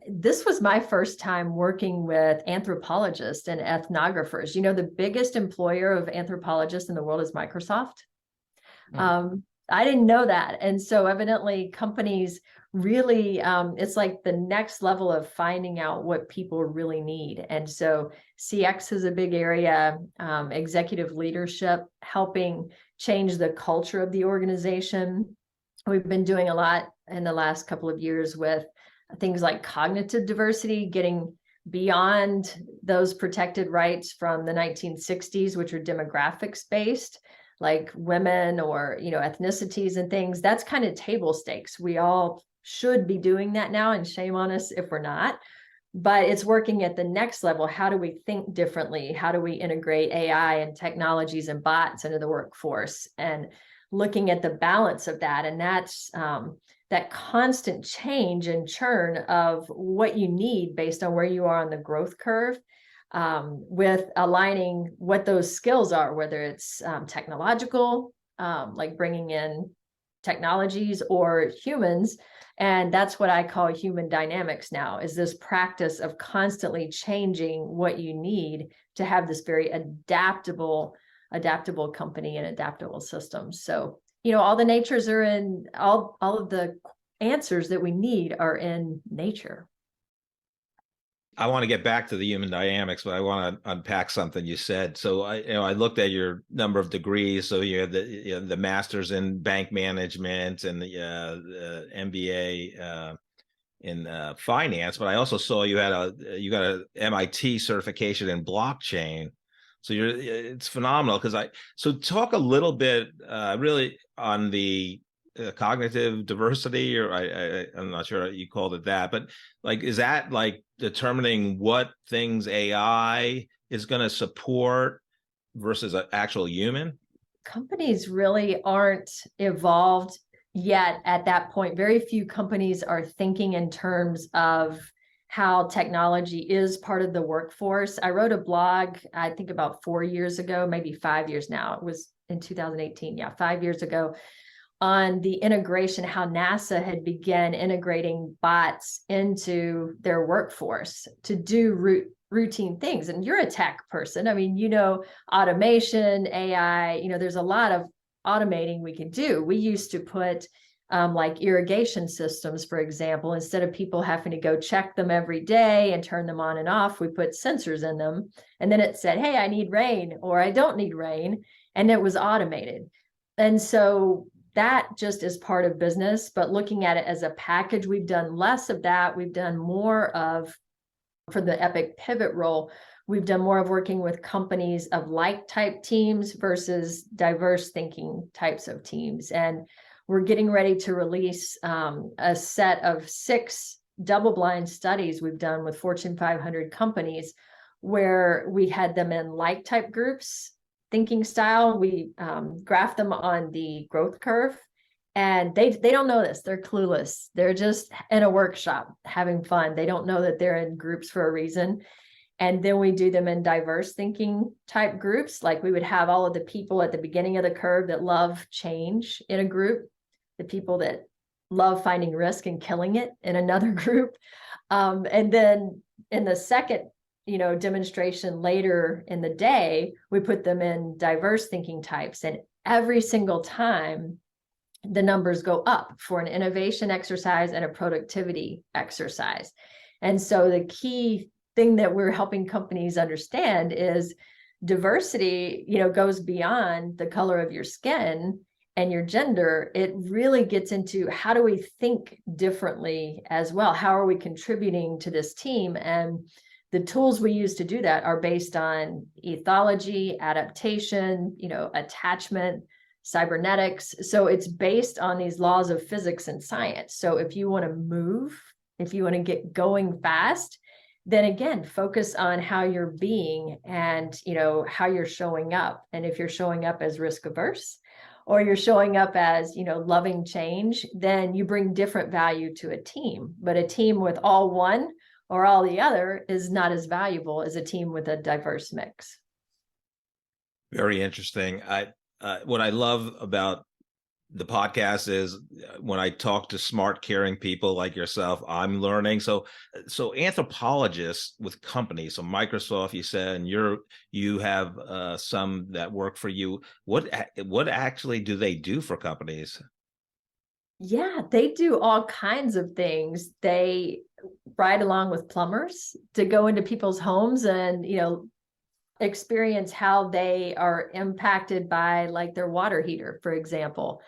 This was my first time working with anthropologists and ethnographers. The biggest employer of anthropologists in the world is Microsoft. I didn't know that. And so evidently companies really, it's like the next level of finding out what people really need. And so CX is a big area, executive leadership, helping change the culture of the organization. We've been doing a lot in the last couple of years with things like cognitive diversity, getting beyond those protected rights from the 1960s, which are demographics based, like women or, ethnicities and things. That's kind of table stakes. We all should be doing that now, and shame on us if we're not. But it's working at the next level. How do we think differently? How do we integrate AI and technologies and bots into the workforce? And looking at the balance of that. And that's that constant change and churn of what you need based on where you are on the growth curve, with aligning what those skills are, whether it's technological, like bringing in technologies, or humans. And that's what I call human dynamics now, is this practice of constantly changing what you need to have this very adaptable company and adaptable systems. So, all the natures are in, all of the answers that we need are in nature. I want to get back to the human dynamics, but I want to unpack something you said. So I looked at your number of degrees. So you had the master's in bank management and the MBA in finance, but I also saw you got a MIT certification in blockchain. So it's phenomenal. So talk a little bit really on the cognitive diversity, or I'm not sure you called it that, but like, is that like determining what things AI is going to support versus an actual human? Companies really aren't evolved yet at that point. Very few companies are thinking in terms of how technology is part of the workforce. I wrote a blog, I think about 4 years ago, maybe 5 years now. It was in 2018. Yeah, 5 years ago, on the integration, how NASA had begun integrating bots into their workforce to do routine things. And you're a tech person. I mean, automation, AI, there's a lot of automating we can do. We used to put like irrigation systems, for example, instead of people having to go check them every day and turn them on and off, we put sensors in them. And then it said, hey, I need rain, or I don't need rain. And it was automated. And so that just is part of business, but looking at it as a package, we've done less of that. We've done more of, for the Epic pivot role, we've done more of working with companies of like type teams versus diverse thinking types of teams. And we're getting ready to release a set of 6 double-blind studies we've done with Fortune 500 companies, where we had them in like type groups, thinking style. We graphed them on the growth curve, and they don't know this. They're clueless. They're just in a workshop having fun. They don't know that they're in groups for a reason. And then we do them in diverse thinking type groups. Like we would have all of the people at the beginning of the curve that love change in a group, the people that love finding risk and killing it in another group. And then in the second demonstration later in the day, we put them in diverse thinking types. And every single time the numbers go up for an innovation exercise and a productivity exercise. And so the key thing that we're helping companies understand is diversity, goes beyond the color of your skin and your gender. It really gets into, how do we think differently as well? How are we contributing to this team? And the tools we use to do that are based on ethology, adaptation, attachment, cybernetics. So it's based on these laws of physics and science. So if you want to move, if you want to get going fast, then again, focus on how you're being and, how you're showing up. And if you're showing up as risk averse, or you're showing up as, loving change, then you bring different value to a team. But a team with all one or all the other is not as valuable as a team with a diverse mix. Very interesting. What I love about the podcast is when I talk to smart, caring people like yourself, I'm learning. So anthropologists with companies, so Microsoft, you said, and you have some that work for you. What actually do they do for companies? Yeah, they do all kinds of things. They ride along with plumbers to go into people's homes and, experience how they are impacted by like their water heater, for example.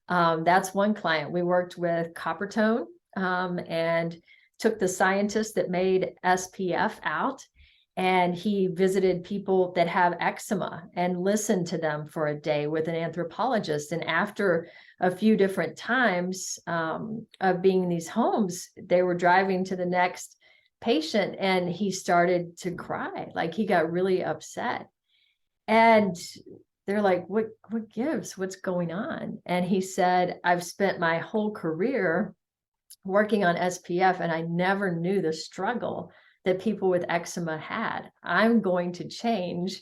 That's one client. We worked with Coppertone and took the scientist that made SPF out, and he visited people that have eczema and listened to them for a day with an anthropologist. And after a few different times of being in these homes, they were driving to the next patient and he started to cry. Like he got really upset. And they're like, what gives? What's going on? And he said, I've spent my whole career working on SPF and I never knew the struggle that people with eczema had. I'm going to change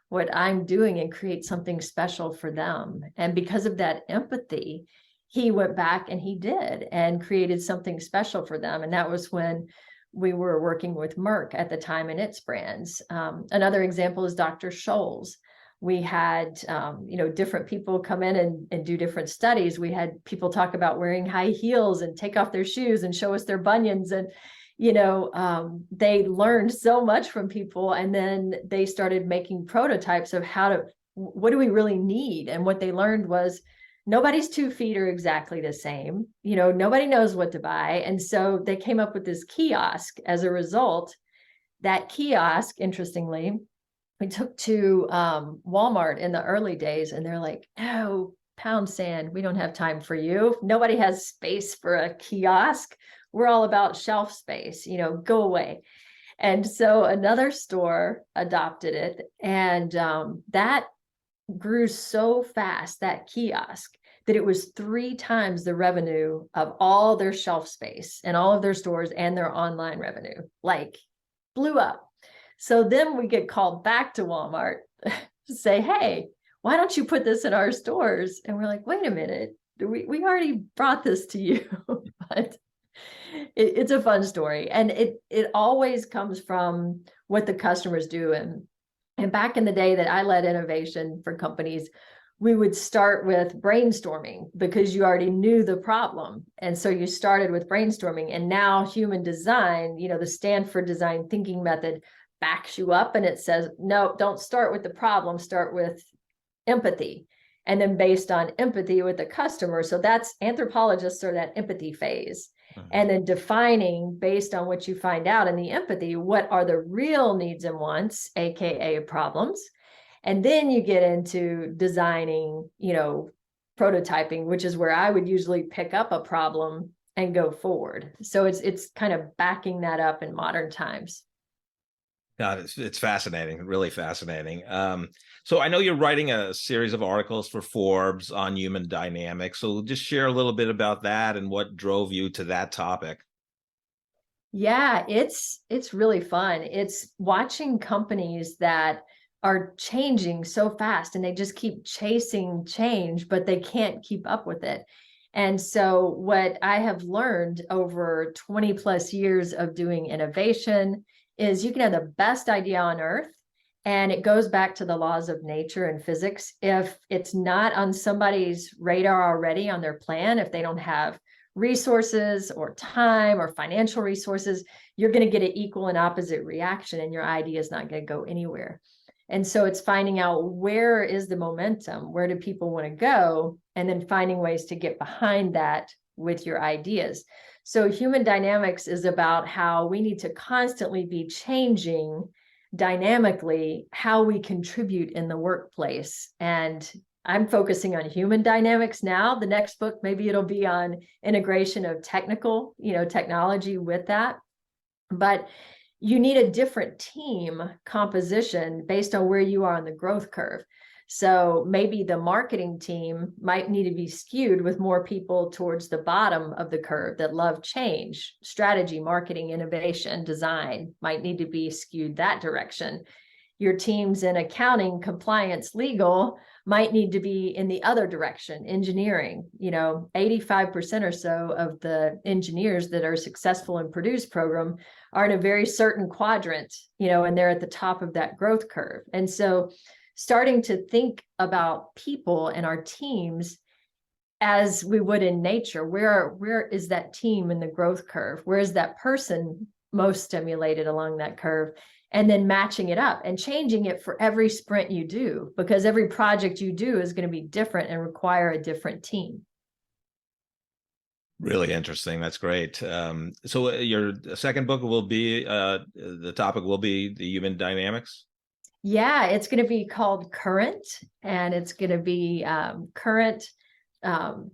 what I'm doing and create something special for them. And because of that empathy, he went back and he did and created something special for them. And that was when we were working with Merck at the time and its brands. Another example is Dr. Scholl's. We had, different people come in and do different studies. We had people talk about wearing high heels and take off their shoes and show us their bunions. And, they learned so much from people. And then they started making prototypes of what do we really need? And what they learned was nobody's 2 feet are exactly the same. Nobody knows what to buy. And so they came up with this kiosk as a result. That kiosk, interestingly, we took to Walmart in the early days, and they're like, oh, pound sand. We don't have time for you. Nobody has space for a kiosk. We're all about shelf space, go away. And so another store adopted it. And that grew so fast, that kiosk, that it was 3 times the revenue of all their shelf space and all of their stores and their online revenue, like blew up. So then we get called back to Walmart to say, hey, why don't you put this in our stores? And we're like, wait a minute, we already brought this to you. But it's a fun story. And it always comes from what the customers do. And back in the day that I led innovation for companies, we would start with brainstorming because you already knew the problem. And so you started with brainstorming. And now human design, the Stanford design thinking method backs you up and it says, no, don't start with the problem, start with empathy. And then based on empathy with the customer. So that's anthropologists are that empathy phase. And then defining based on what you find out in the empathy, what are the real needs and wants, AKA problems. And then you get into designing, prototyping, which is where I would usually pick up a problem and go forward. So it's kind of backing that up in modern times. God, it's fascinating, really fascinating. So I know you're writing a series of articles for Forbes on human dynamics. So just share a little bit about that and what drove you to that topic. Yeah, it's really fun. It's watching companies that are changing so fast and they just keep chasing change, but they can't keep up with it. And so what I have learned over 20 plus years of doing innovation is you can have the best idea on earth, and it goes back to the laws of nature and physics. If it's not on somebody's radar already on their plan, if they don't have resources or time or financial resources, you're going to get an equal and opposite reaction, and your idea is not going to go anywhere. And so it's finding out where is the momentum, where do people want to go, and then finding ways to get behind that with your ideas. So human dynamics is about how we need to constantly be changing dynamically how we contribute in the workplace. And I'm focusing on human dynamics now. The next book, maybe it'll be on integration of technology with that. But you need a different team composition based on where you are on the growth curve. So maybe the marketing team might need to be skewed with more people towards the bottom of the curve that love change. Strategy, marketing, innovation, design might need to be skewed that direction. Your teams in accounting, compliance, legal might need to be in the other direction, engineering. 85% or so of the engineers that are successful in Purdue's program are in a very certain quadrant, and they're at the top of that growth curve. And so starting to think about people and our teams as we would in nature, where is that team in the growth curve? Where is that person most stimulated along that curve? And then matching it up and changing it for every sprint you do, because every project you do is going to be different and require a different team. Really interesting. That's great. So your second book will be, the topic will be the human dynamics? Yeah, it's going to be called Current, and it's going to be current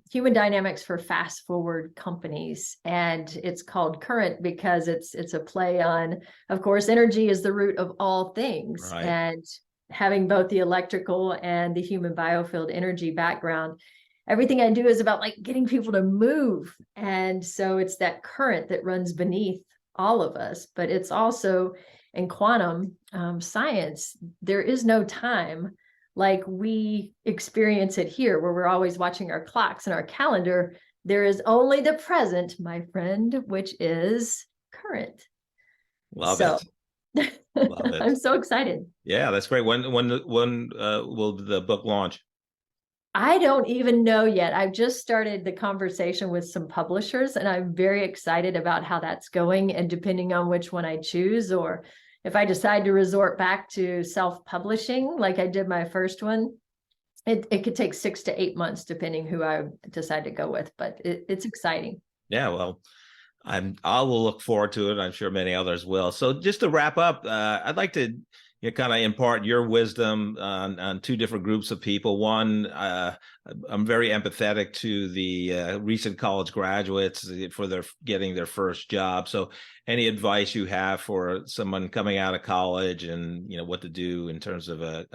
human dynamics for fast forward companies. And it's called Current because it's a play on, of course, energy is the root of all things. Right. And having both the electrical and the human biofield energy background, everything I do is about like getting people to move. And so it's that current that runs beneath all of us, but it's also in quantum science, there is no time like we experience it here, where we're always watching our clocks and our calendar. There is only the present, my friend, which is current. Love it. Love it. I'm so excited. Yeah, that's great. When will the book launch? I don't even know yet. I've just started the conversation with some publishers, and I'm very excited about how that's going. And depending on which one I choose, or if I decide to resort back to self-publishing, like I did my first one, it could take 6 to 8 months, depending who I decide to go with. But it's exciting. Yeah, well, I will look forward to it. I'm sure many others will. So just to wrap up, I'd like to kind of impart your wisdom on two different groups of people. One, I'm very empathetic to the recent college graduates for their getting their first job. So any advice you have for someone coming out of college and, what to do in terms of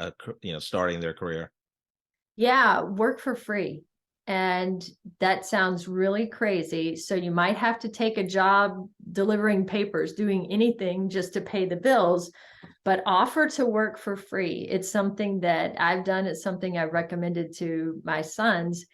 starting their career? Yeah, work for free. And that sounds really crazy. So you might have to take a job delivering papers, doing anything just to pay the bills, but offer to work for free. It's something that I've done. It's something I've recommended to my sons.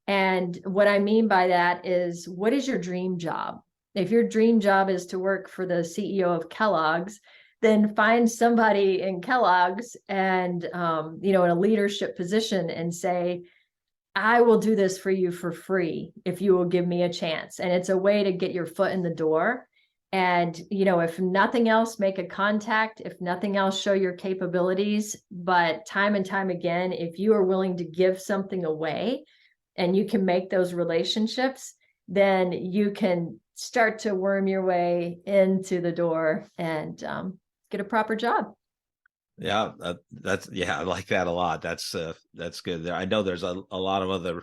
And what I mean by that is, what is your dream job? If your dream job is to work for the CEO of Kellogg's, then find somebody in Kellogg's and, in a leadership position and say, I will do this for you for free if you will give me a chance. And it's a way to get your foot in the door. And, if nothing else, make a contact. If nothing else, show your capabilities. But time and time again, if you are willing to give something away and you can make those relationships, then you can start to worm your way into the door and get a proper job. Yeah, I like that a lot. That's good. I know there's a lot of other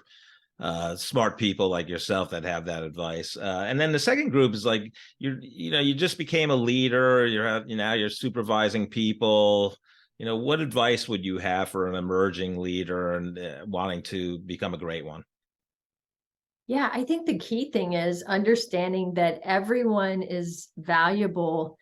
smart people like yourself that have that advice. And then the second group is like you just became a leader. You're supervising people. What advice would you have for an emerging leader and wanting to become a great one? Yeah, I think the key thing is understanding that everyone is valuable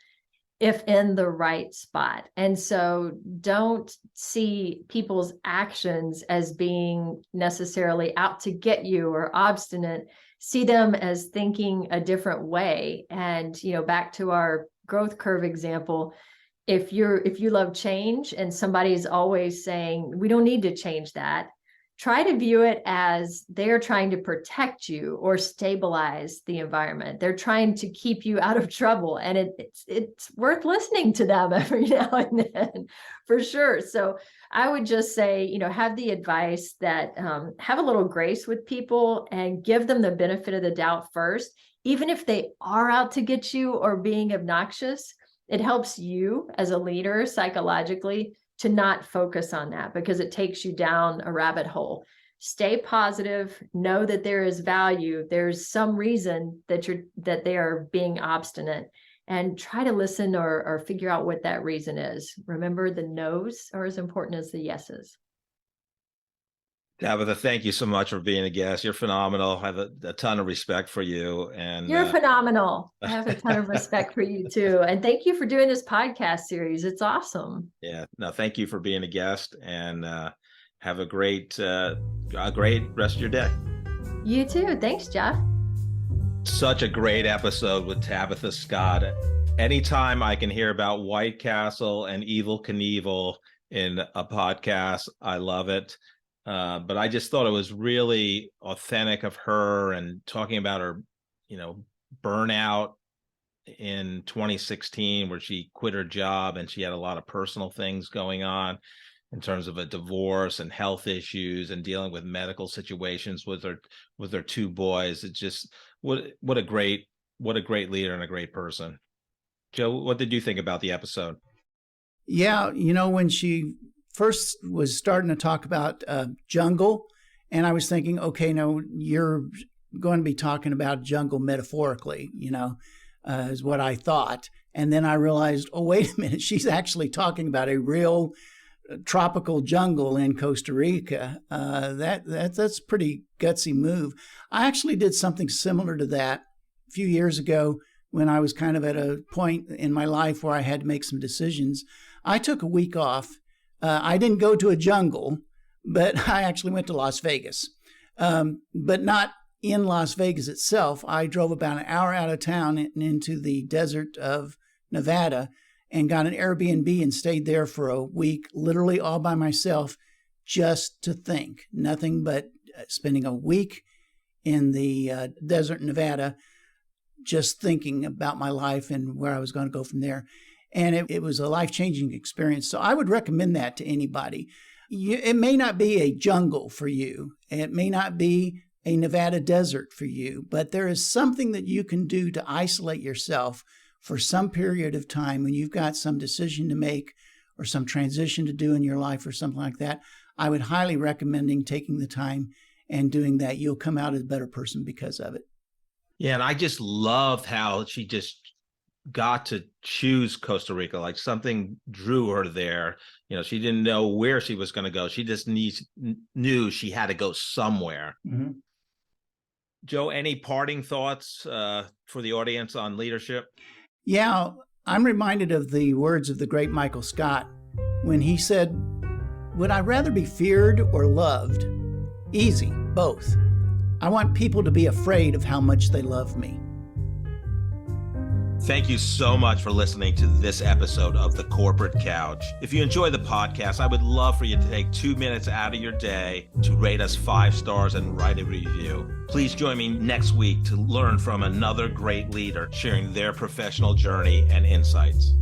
if in the right spot. And so don't see people's actions as being necessarily out to get you or obstinate. See them as thinking a different way. And, back to our growth curve example, if you love change and somebody's always saying, we don't need to change that, try to view it as they're trying to protect you or stabilize the environment. They're trying to keep you out of trouble. And it's worth listening to them every now and then, for sure. So I would just say, have the advice that have a little grace with people and give them the benefit of the doubt first. Even if they are out to get you or being obnoxious, it helps you as a leader psychologically to not focus on that because it takes you down a rabbit hole. Stay positive, know that there is value. There's some reason that they are being obstinate, and try to listen or figure out what that reason is. Remember, the no's are as important as the yeses. Tabitha, thank you so much for being a guest. You're phenomenal. I have a ton of respect for you. And you're phenomenal. I have a ton of respect for you too. And thank you for doing this podcast series. It's awesome. Yeah, no, thank you for being a guest, and have a great rest of your day. You too. Thanks, Jeff. Such a great episode with Tabitha Scott. Anytime I can hear about White Castle and Evel Knievel in a podcast, I love it. But I just thought it was really authentic of her, and talking about her, burnout in 2016, where she quit her job and she had a lot of personal things going on in terms of a divorce and health issues and dealing with medical situations with her two boys. It's just what a great leader and a great person. Joe, what did you think about the episode? Yeah, when she first was starting to talk about jungle, and I was thinking, okay, no, you're going to be talking about jungle metaphorically, is what I thought. And then I realized, oh, wait a minute, she's actually talking about a real tropical jungle in Costa Rica. That's a pretty gutsy move. I actually did something similar to that a few years ago when I was kind of at a point in my life where I had to make some decisions. I took a week off. I didn't go to a jungle, but I actually went to Las Vegas. But not in Las Vegas itself. I drove about an hour out of town and into the desert of Nevada and got an Airbnb and stayed there for a week, literally all by myself, just to think. Nothing but spending a week in the desert in Nevada, just thinking about my life and where I was going to go from there. And it was a life-changing experience. So I would recommend that to anybody. It may not be a jungle for you. It may not be a Nevada desert for you, but there is something that you can do to isolate yourself for some period of time when you've got some decision to make or some transition to do in your life or something like that, I would highly recommend taking the time and doing that. You'll come out a better person because of it. Yeah, and I just loved how she just got to choose Costa Rica. Like something drew her there. You know, she didn't know where she was going to go. She just knew she had to go somewhere. Mm-hmm. Joe, any parting thoughts for the audience on leadership? Yeah, I'm reminded of the words of the great Michael Scott when he said, "Would I rather be feared or loved? Easy, both. I want people to be afraid of how much they love me." Thank you so much for listening to this episode of The Corporate Couch. If you enjoy the podcast, I would love for you to take 2 minutes out of your day to rate us 5 stars and write a review. Please join me next week to learn from another great leader sharing their professional journey and insights.